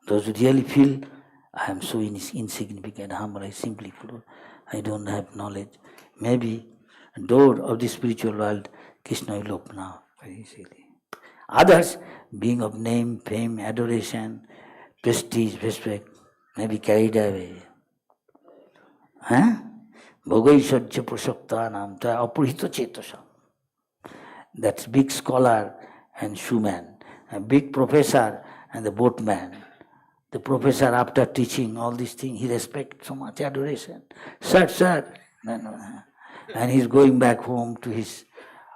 Those who really feel, I am so insignificant, humble, I simply floor, I don't have knowledge. Maybe door of the spiritual world, Krishna will open up very easily. Others, being of name, fame, adoration, prestige, respect, may be carried away. Bhogaishajya prasaktanam ta apurhita chetasa. That's big scholar and showman, a big professor and the boatman. The professor, after teaching all these things, he respects so much adoration. Sir. No. And he's going back home to his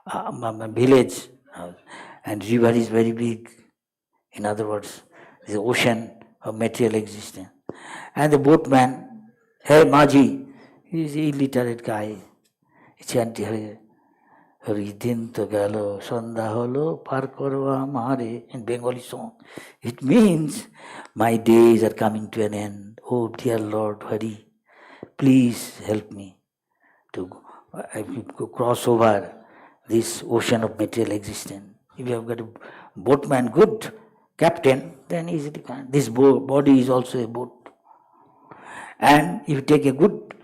village. And river is very big. In other words, the ocean of material existence. And the boatman, hey Maji, he is an illiterate guy. He chanted, Haridin to galo, Sandha holo, par korwa mahare, in Bengali song. It means, my days are coming to an end. Oh dear Lord Hari, please help me to cross over this ocean of material existence. If you have got a boatman, good captain, then easily can. This body is also a boat. And if you take a good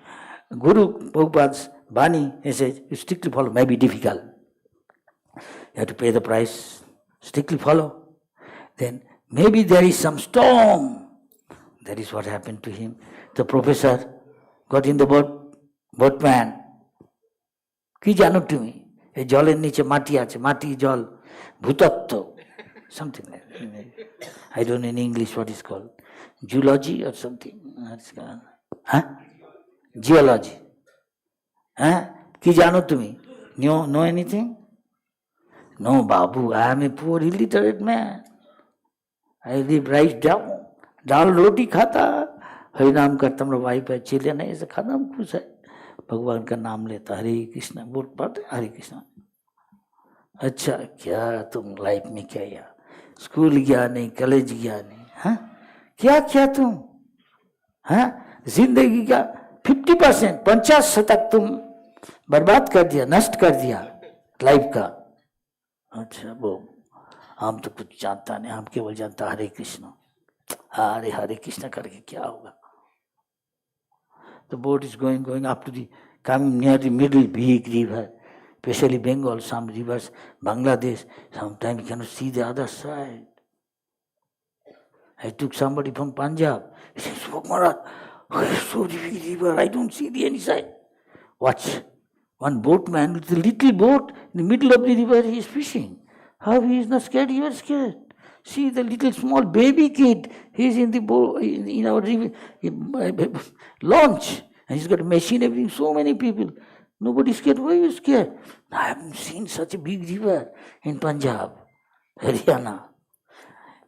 Guru, Prabhupada's Bani, he says, you strictly follow, may be difficult. You have to pay the price, strictly follow. Then maybe there is some storm. That is what happened to him. The professor got in the boatman. কি জানো তুমি এই জলের নিচে মাটি আছে মাটি জল ভূতত্ত্ব something like that. I don't know in English what is called zoology or something. Geology. কি জানো তুমি? Know anything? No, Babu, I am a poor illiterate man. I live right down. दाल रोटी खाता, हरि नाम करता, हम लोग भाई पे चिल्ले नहीं ऐसे खाता, हम खुश है, भगवान का नाम लेता, हरे कृष्णा बोल पाते, हरे कृष्णा. अच्छा क्या तुम लाइफ में क्या यार, स्कूल गया नहीं, कॉलेज गया नहीं, हाँ क्या क्या तुम, हाँ जिंदगी का 50%, 50% तुम बर्बाद कर दिया, नष्ट कर दिया लाइफ का. अच्छा वो हम तो कुछ जानता नहीं, हम केवल जानता हरे कृष्णा. हरे हरे कृष्णा करके क्या होगा? The boat is going up to the, coming near the middle big river, especially Bengal, some rivers, Bangladesh, sometimes you cannot see the other side. I took somebody from Punjab, he says, Subhag Maharaj, so big river, I don't see the any side. Watch, one boatman with a little boat in the middle of the river, he is fishing. How he is not scared? You are scared. See the little small baby kid, he is in the boat, in our launch, and he's got a machine, everything, so many people. Nobody is scared. Why are you scared? I haven't seen such a big river in Punjab, Haryana.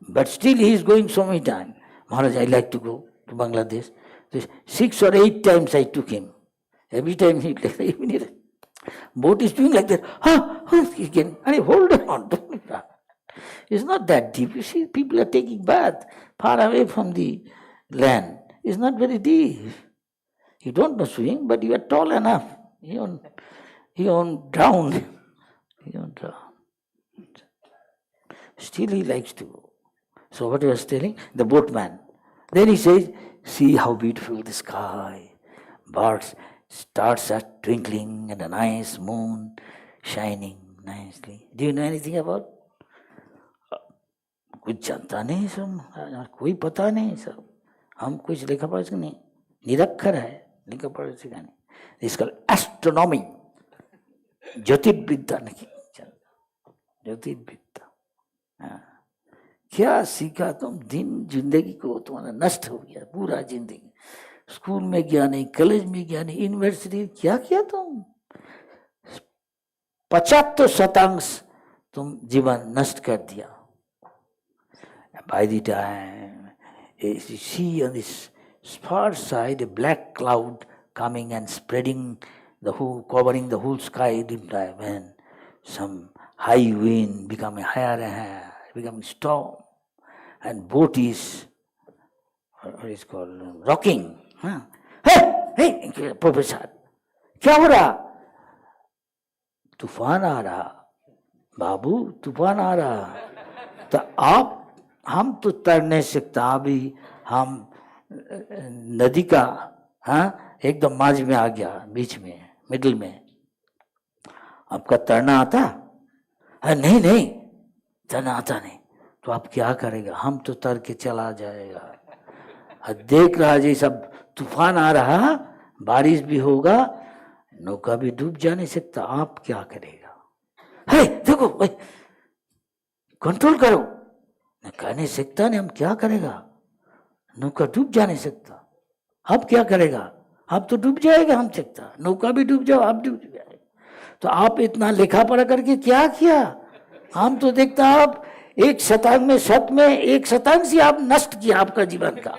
But still he is going so many times. Maharaj, I like to go to Bangladesh. 6 or 8 times I took him. Every time he boat is doing like that. Again, hold on. It's not that deep. You see, people are taking bath far away from the land. It's not very deep. You don't know swim, but you are tall enough. You won't drown. You won't drown. Still he likes to go. So what he was telling, the boatman. Then he says, see how beautiful the sky. Birds, stars are twinkling and a nice moon shining nicely. Do you know anything about? कुछ जानता नहीं सब, कोई पता नहीं सब, हम कुछ लिखा पढ़ा नहीं, निरक्षर है, लिखा पढ़ा सीखा नहीं. इसका एस्ट्रोनॉमी, ज्योतिर्विद्या नहीं, ज्योतिर्विद्या. क्या सीखा तुम? दिन जिंदगी को तुम्हारा नष्ट हो गया, पूरा जिंदगी. स्कूल में गया नहीं, कॉलेज में गया नहीं, यूनिवर्सिटी, क्या किया तुम? 75% तुम जीवन नष्ट कर दिया. By the time you see on this far side a black cloud coming and spreading the whole, covering the whole sky, when some high wind becoming higher and higher, becoming storm, and boat is what is called rocking. Hey, professor, क्या हो रहा? तूफान आ रहा, बाबू तूफान आ रहा. तो आप, हम तो तैर नहीं सकता, अभी हम नदी का एकदम माझ में आ गया, बीच में, मिडिल में. आपका तैरना आता? नहीं तैरना आता नहीं. तो आप क्या करेगा? हम तो तैर के चला जाएगा. देख रहा जी सब तूफान आ रहा, बारिश भी होगा, नौका भी डूब जा नहीं सकता. आप क्या करेगा? देखो कंट्रोल करो. कह नहीं सकता नहीं, हम क्या करेगा? नौका डूब जा नहीं सकता. अब क्या करेगा? आप तो डूब जाएगा, हम सकता. नौका भी डूब जाओ, आप डूब जाएगा. तो आप इतना लिखा पढ़ा करके क्या किया? हम तो देखता आप 1% में 1% से आप नष्ट किया आपका जीवन का.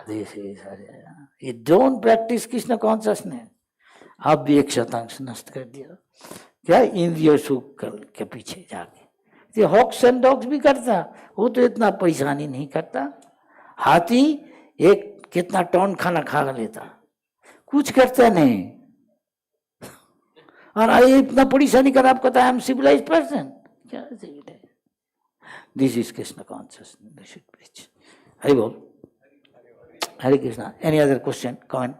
ये डोंट प्रैक्टिस कृष्ण कॉन्शियसनेस. आप भी 1% नष्ट कर दिया. क्या? इंद्रिय सुख के पीछे जाके. हॉक्स एंड डॉग्स भी करता, वो तो इतना परेशानी नहीं करता. हाथी एक कितना टन खाना खा लेता, कुछ करता नहीं. और ये इतना परेशानी कर, आप कहता है आई एम सिविलाइज्ड पर्सन. क्या civilized? This is Krishna consciousness. Hari बोल, Hare Krishna. Any other question, comment?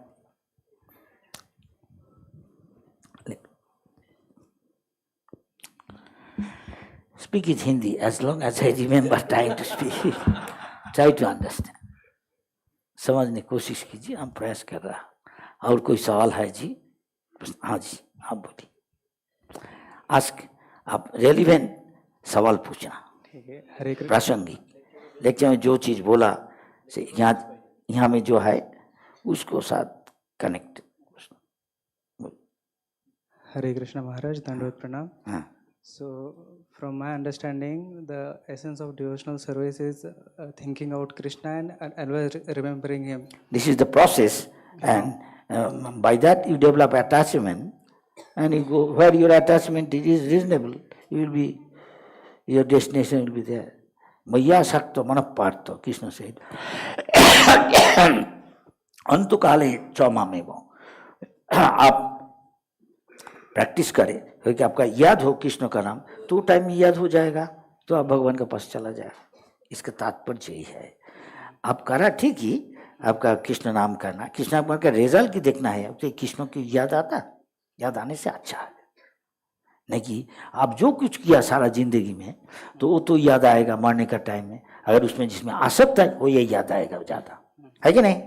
speak it Hindi as long as I remember trying to speak. Try to understand. समझने कोशिश कीजिए, हम प्रयास कर रहा। और कोई सवाल है जी? हाँ जी, आप बोलिए। आस्क, आप रेलिवेंट सवाल पूछना, हरे कृष्ण। प्रासंगिक। लेक्चर में जो चीज बोला से यहाँ में जो है उसको साथ कनेक्ट। हरे कृष्ण महाराज, दंडवत प्रणाम। हाँ। So, from my understanding, the essence of devotional service is thinking about Krishna and always remembering him. This is the process, and by that you develop attachment, and you go where your attachment is reasonable. You will be, your destination will be there. Maya Shakto Manaparto, Krishna said. Antu Kale Chamamevo. आप practice करें, क्योंकि आपका याद हो कृष्ण का नाम तो time में याद हो जाएगा, तो आप भगवान के पास चला जाएगा। इसका तात्पर्य यही है। आप करा ठीक ही, आपका कृष्ण नाम करना, कृष्ण नाम का रिजल्ट की देखना है, तो कृष्ण की याद आता, याद आने से अच्छा है। नहीं कि आप जो कुछ किया सारा जिंदगी में तो वो तो याद आएगा मरने का टाइम में, अगर उसमें जिसमें आसक्त है वो यही याद आएगा ज़्यादा, है कि नहीं?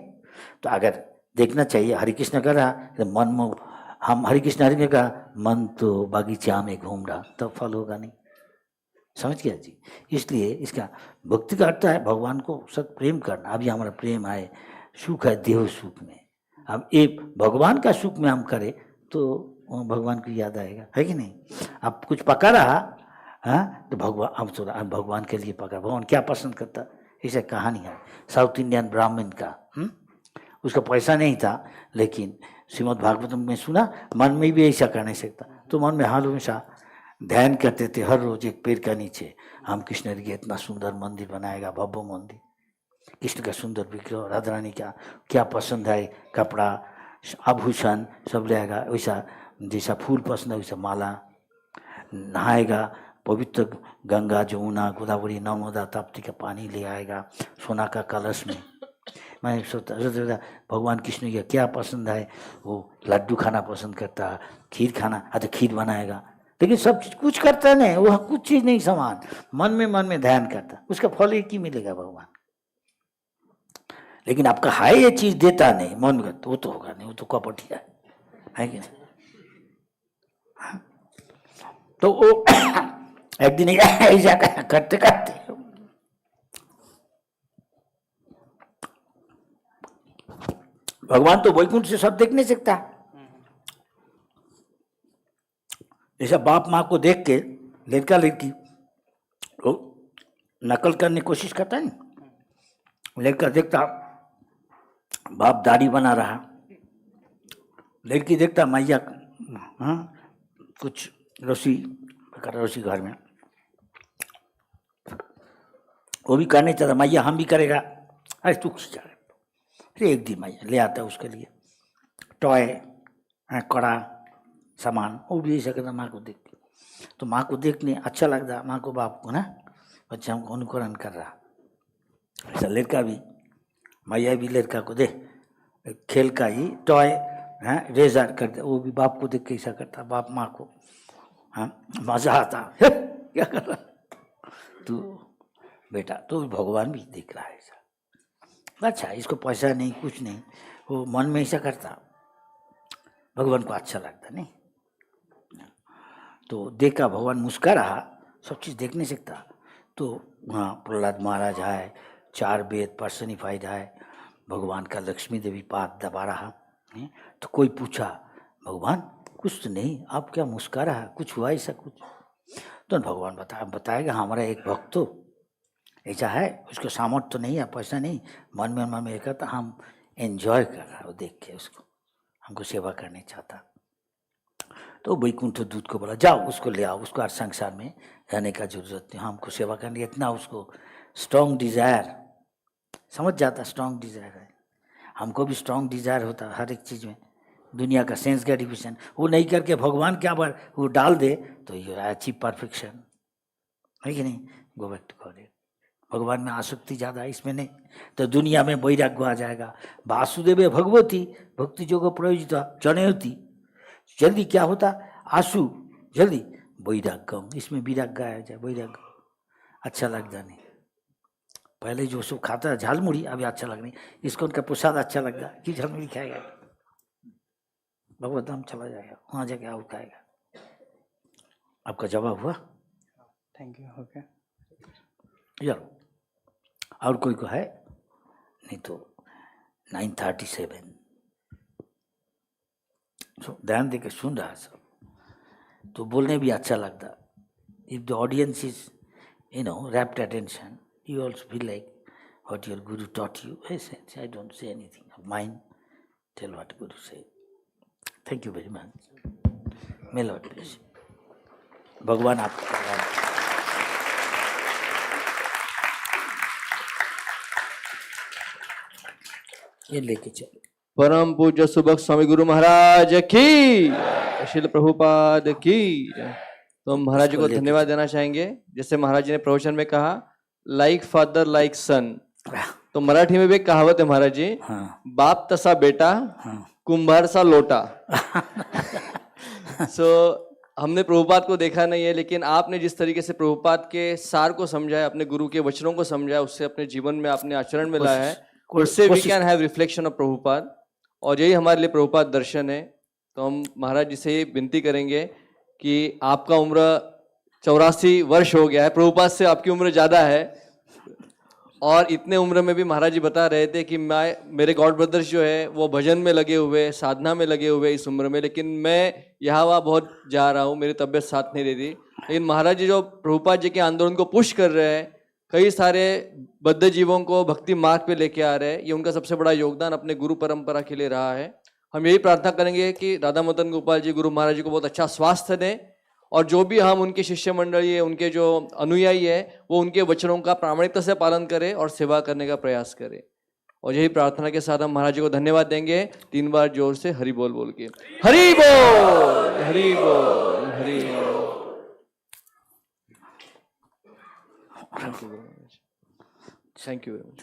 तो अगर देखना चाहिए हरे कृष्ण कर रहा तो मन में हम हरे कृष्ण का मन तो बागीचा में घूम रहा, तब फल होगा नहीं। समझ गया जी? इसलिए इसका भक्ति का अर्थ है भगवान को सत प्रेम करना। अभी हमारा प्रेम है, सुख है देह सुख में, हम एक भगवान का सुख में हम करें तो भगवान को याद आएगा, है कि नहीं? आप कुछ पका रहा, हाँ, तो भगवान हम थोड़ा भगवान के लिए पका, भगवान क्या पसंद करता, ऐसा कहानी है साउथ इंडियन ब्राह्मण का। उसका पैसा नहीं था, लेकिन श्रीमद् भागवतम में सुना, मन में भी ऐसा कर नहीं सकता, तो मन में हाल हमेशा ध्यान करते थे हर रोज एक पेड़ का नीचे, हम कृष्ण के इतना सुंदर मंदिर बनाएगा, भव्य मंदिर, कृष्ण का सुंदर विग्रह, राधा रानी का क्या पसंद है, कपड़ा आभूषण सब लेगा, वैसा जैसा फूल पसंद है वैसा माला, नहाएगा, पवित्र गंगा जमुना गोदावरी नर्मदा ताप्ती का पानी ले आएगा सोना का कलश में। मैं सोचता भगवान कृष्ण का क्या पसंद है, वो लड्डू खाना पसंद करता, खीर खाना, तो खीर बनाएगा, लेकिन सब चीज कुछ करता नहीं, वो कुछ चीज नहीं समान, मन में ध्यान करता, उसका फल एक ही मिलेगा भगवान। लेकिन आपका है ये चीज देता नहीं मन में, तो वो तो होगा नहीं, वो तो कपटिया है कि नहीं? तो वो एक दिन ऐसा करते करते भगवान तो वैकुंठ से सब देख नहीं सकता। जैसा बाप माँ को देख के लड़का लड़की वो नकल करने की कोशिश करता है, लड़का देखता बाप दाढ़ी बना रहा, लड़की देखता मैया हाँ कुछ रोसी घर में, वो भी करने चाहता, मैया हम भी करेगा, अरे तू खींचा। एक दिन मैया ले आता है उसके लिए टॉय, कड़ा सामान, वो भी ऐसा करता माँ को देख के, तो माँ को देखने अच्छा लगता, माँ को बाप को ना, बच्चा हमको अनुकरण कर रहा। ऐसा लड़का भी, मैया भी लड़का को दे खेल का ही टॉय रेजर करता, वो भी बाप को देख के ऐसा करता, बाप माँ को मजा आता, क्या कर रहा तू बेटा, तो भगवान भी देख रहा है ऐसा। अच्छा, इसको पैसा नहीं कुछ नहीं, वो मन में ऐसा करता, भगवान को अच्छा लगता नहीं, तो देखा भगवान मुस्कुरा रहा, सब चीज़ देख नहीं सकता, तो वहाँ प्रहलाद महाराज है, 4 वेद पर्सनिफाइड है, भगवान का लक्ष्मी देवी पाद दबा रहा है, तो कोई पूछा भगवान कुछ तो नहीं, आप क्या मुस्कुरा रहा, कुछ हुआ ऐसा कुछ? तो भगवान बताएगा हमारा एक भक्त तो ऐसा है, उसको सामर्थ्य तो नहीं है, पैसा नहीं, मन में एक था, हम एंजॉय कर रहा हो देख के उसको, हमको सेवा करने चाहता। तो वैकुंठ दूत को बोला जाओ उसको ले आओ, उसको हर संसार में रहने का जरूरत नहीं, हमको सेवा करने, इतना उसको स्ट्रॉन्ग डिजायर, समझ जाता स्ट्रॉन्ग डिजायर है, हमको भी स्ट्रॉन्ग डिजायर होता हर एक चीज़ में, दुनिया का सेंस ग्रेटिफिकेशन वो नहीं करके भगवान क्या बार वो डाल दे तो ये अचीव परफेक्शन, है कि नहीं? Go back to God. भगवान में आसक्ति ज़्यादा है, इसमें नहीं, तो दुनिया में वैराग्य आ जाएगा। वासुदेव भगवती भक्ति जोग प्रयोजिता जनयति, जल्दी क्या होता आंसू, जल्दी वैराग्यम, इसमें विराग आया जाए, वैराग्य अच्छा लगता नहीं। पहले जो सब खाता झालमुड़ी अभी अच्छा लग नहीं, इसको उनका प्रसाद अच्छा लगता, कि झालमुड़ी खाएगा, भगवतधाम चला जाएगा, वहाँ जाके और खाएगा। आपका जवाब हुआ? Thank you. ओके यार और कोई को है? नहीं तो 9:37। ध्यान देकर सुन रहा सब, तो बोलने भी अच्छा लगता। If the audience is rapt attention, you also feel like what your guru taught you. I don't say anything of mine, tell what guru said. Thank you very much. May Lord bless you. भगवान आपको ये लेके चलो। परम पूज्य सुभग स्वामी गुरु महाराज की, श्रील प्रभुपाद की। तो हम महाराज जी को धन्यवाद देना चाहेंगे। जैसे महाराज जी ने प्रवचन में कहा, लाइक फादर लाइक सन, तो मराठी में भी एक कहावत है महाराज जी, बाप तसा बेटा, कुंभार सा लोटा। हमने प्रभुपाद को देखा नहीं है, लेकिन आपने जिस तरीके से प्रभुपाद के सार को समझा, अपने गुरु के वचनों को समझा, उससे अपने जीवन में अपने आचरण में लाया है, उससे we can have reflection of Prabhupada, और यही हमारे लिए प्रभुपाद दर्शन है। तो हम महाराज जी से विनती करेंगे कि आपका उम्र 84 वर्ष हो गया है, प्रभुपाद से आपकी उम्र ज़्यादा है, और इतने उम्र में भी महाराज जी बता रहे थे कि मेरे गॉड ब्रदर्स जो है वो भजन में लगे हुए, साधना में लगे हुए इस उम्र में, लेकिन मैं यहाँ वहाँ बहुत जा रहा हूँ, मेरी तबीयत साथ नहीं देती। लेकिन महाराज जी जो प्रभुपाद जी के आंदोलन को पुश कर रहे हैं, कई सारे बद्ध जीवों को भक्ति मार्ग पे लेके आ रहे हैं, ये उनका सबसे बड़ा योगदान अपने गुरु परंपरा के लिए रहा है। हम यही प्रार्थना करेंगे कि राधा मदन गोपाल जी गुरु महाराज जी को बहुत अच्छा स्वास्थ्य दें, और जो भी हम उनके शिष्य मंडली है, उनके जो अनुयायी है, वो उनके वचनों का प्रामाणिकता से पालन करें और सेवा करने का प्रयास करें। और यही प्रार्थना के साथ हम महाराज जी को धन्यवाद देंगे 3 बार जोर से हरि बोल बोल के। हरि बोल, हरि बोल, हरि बोल। Thank you very much.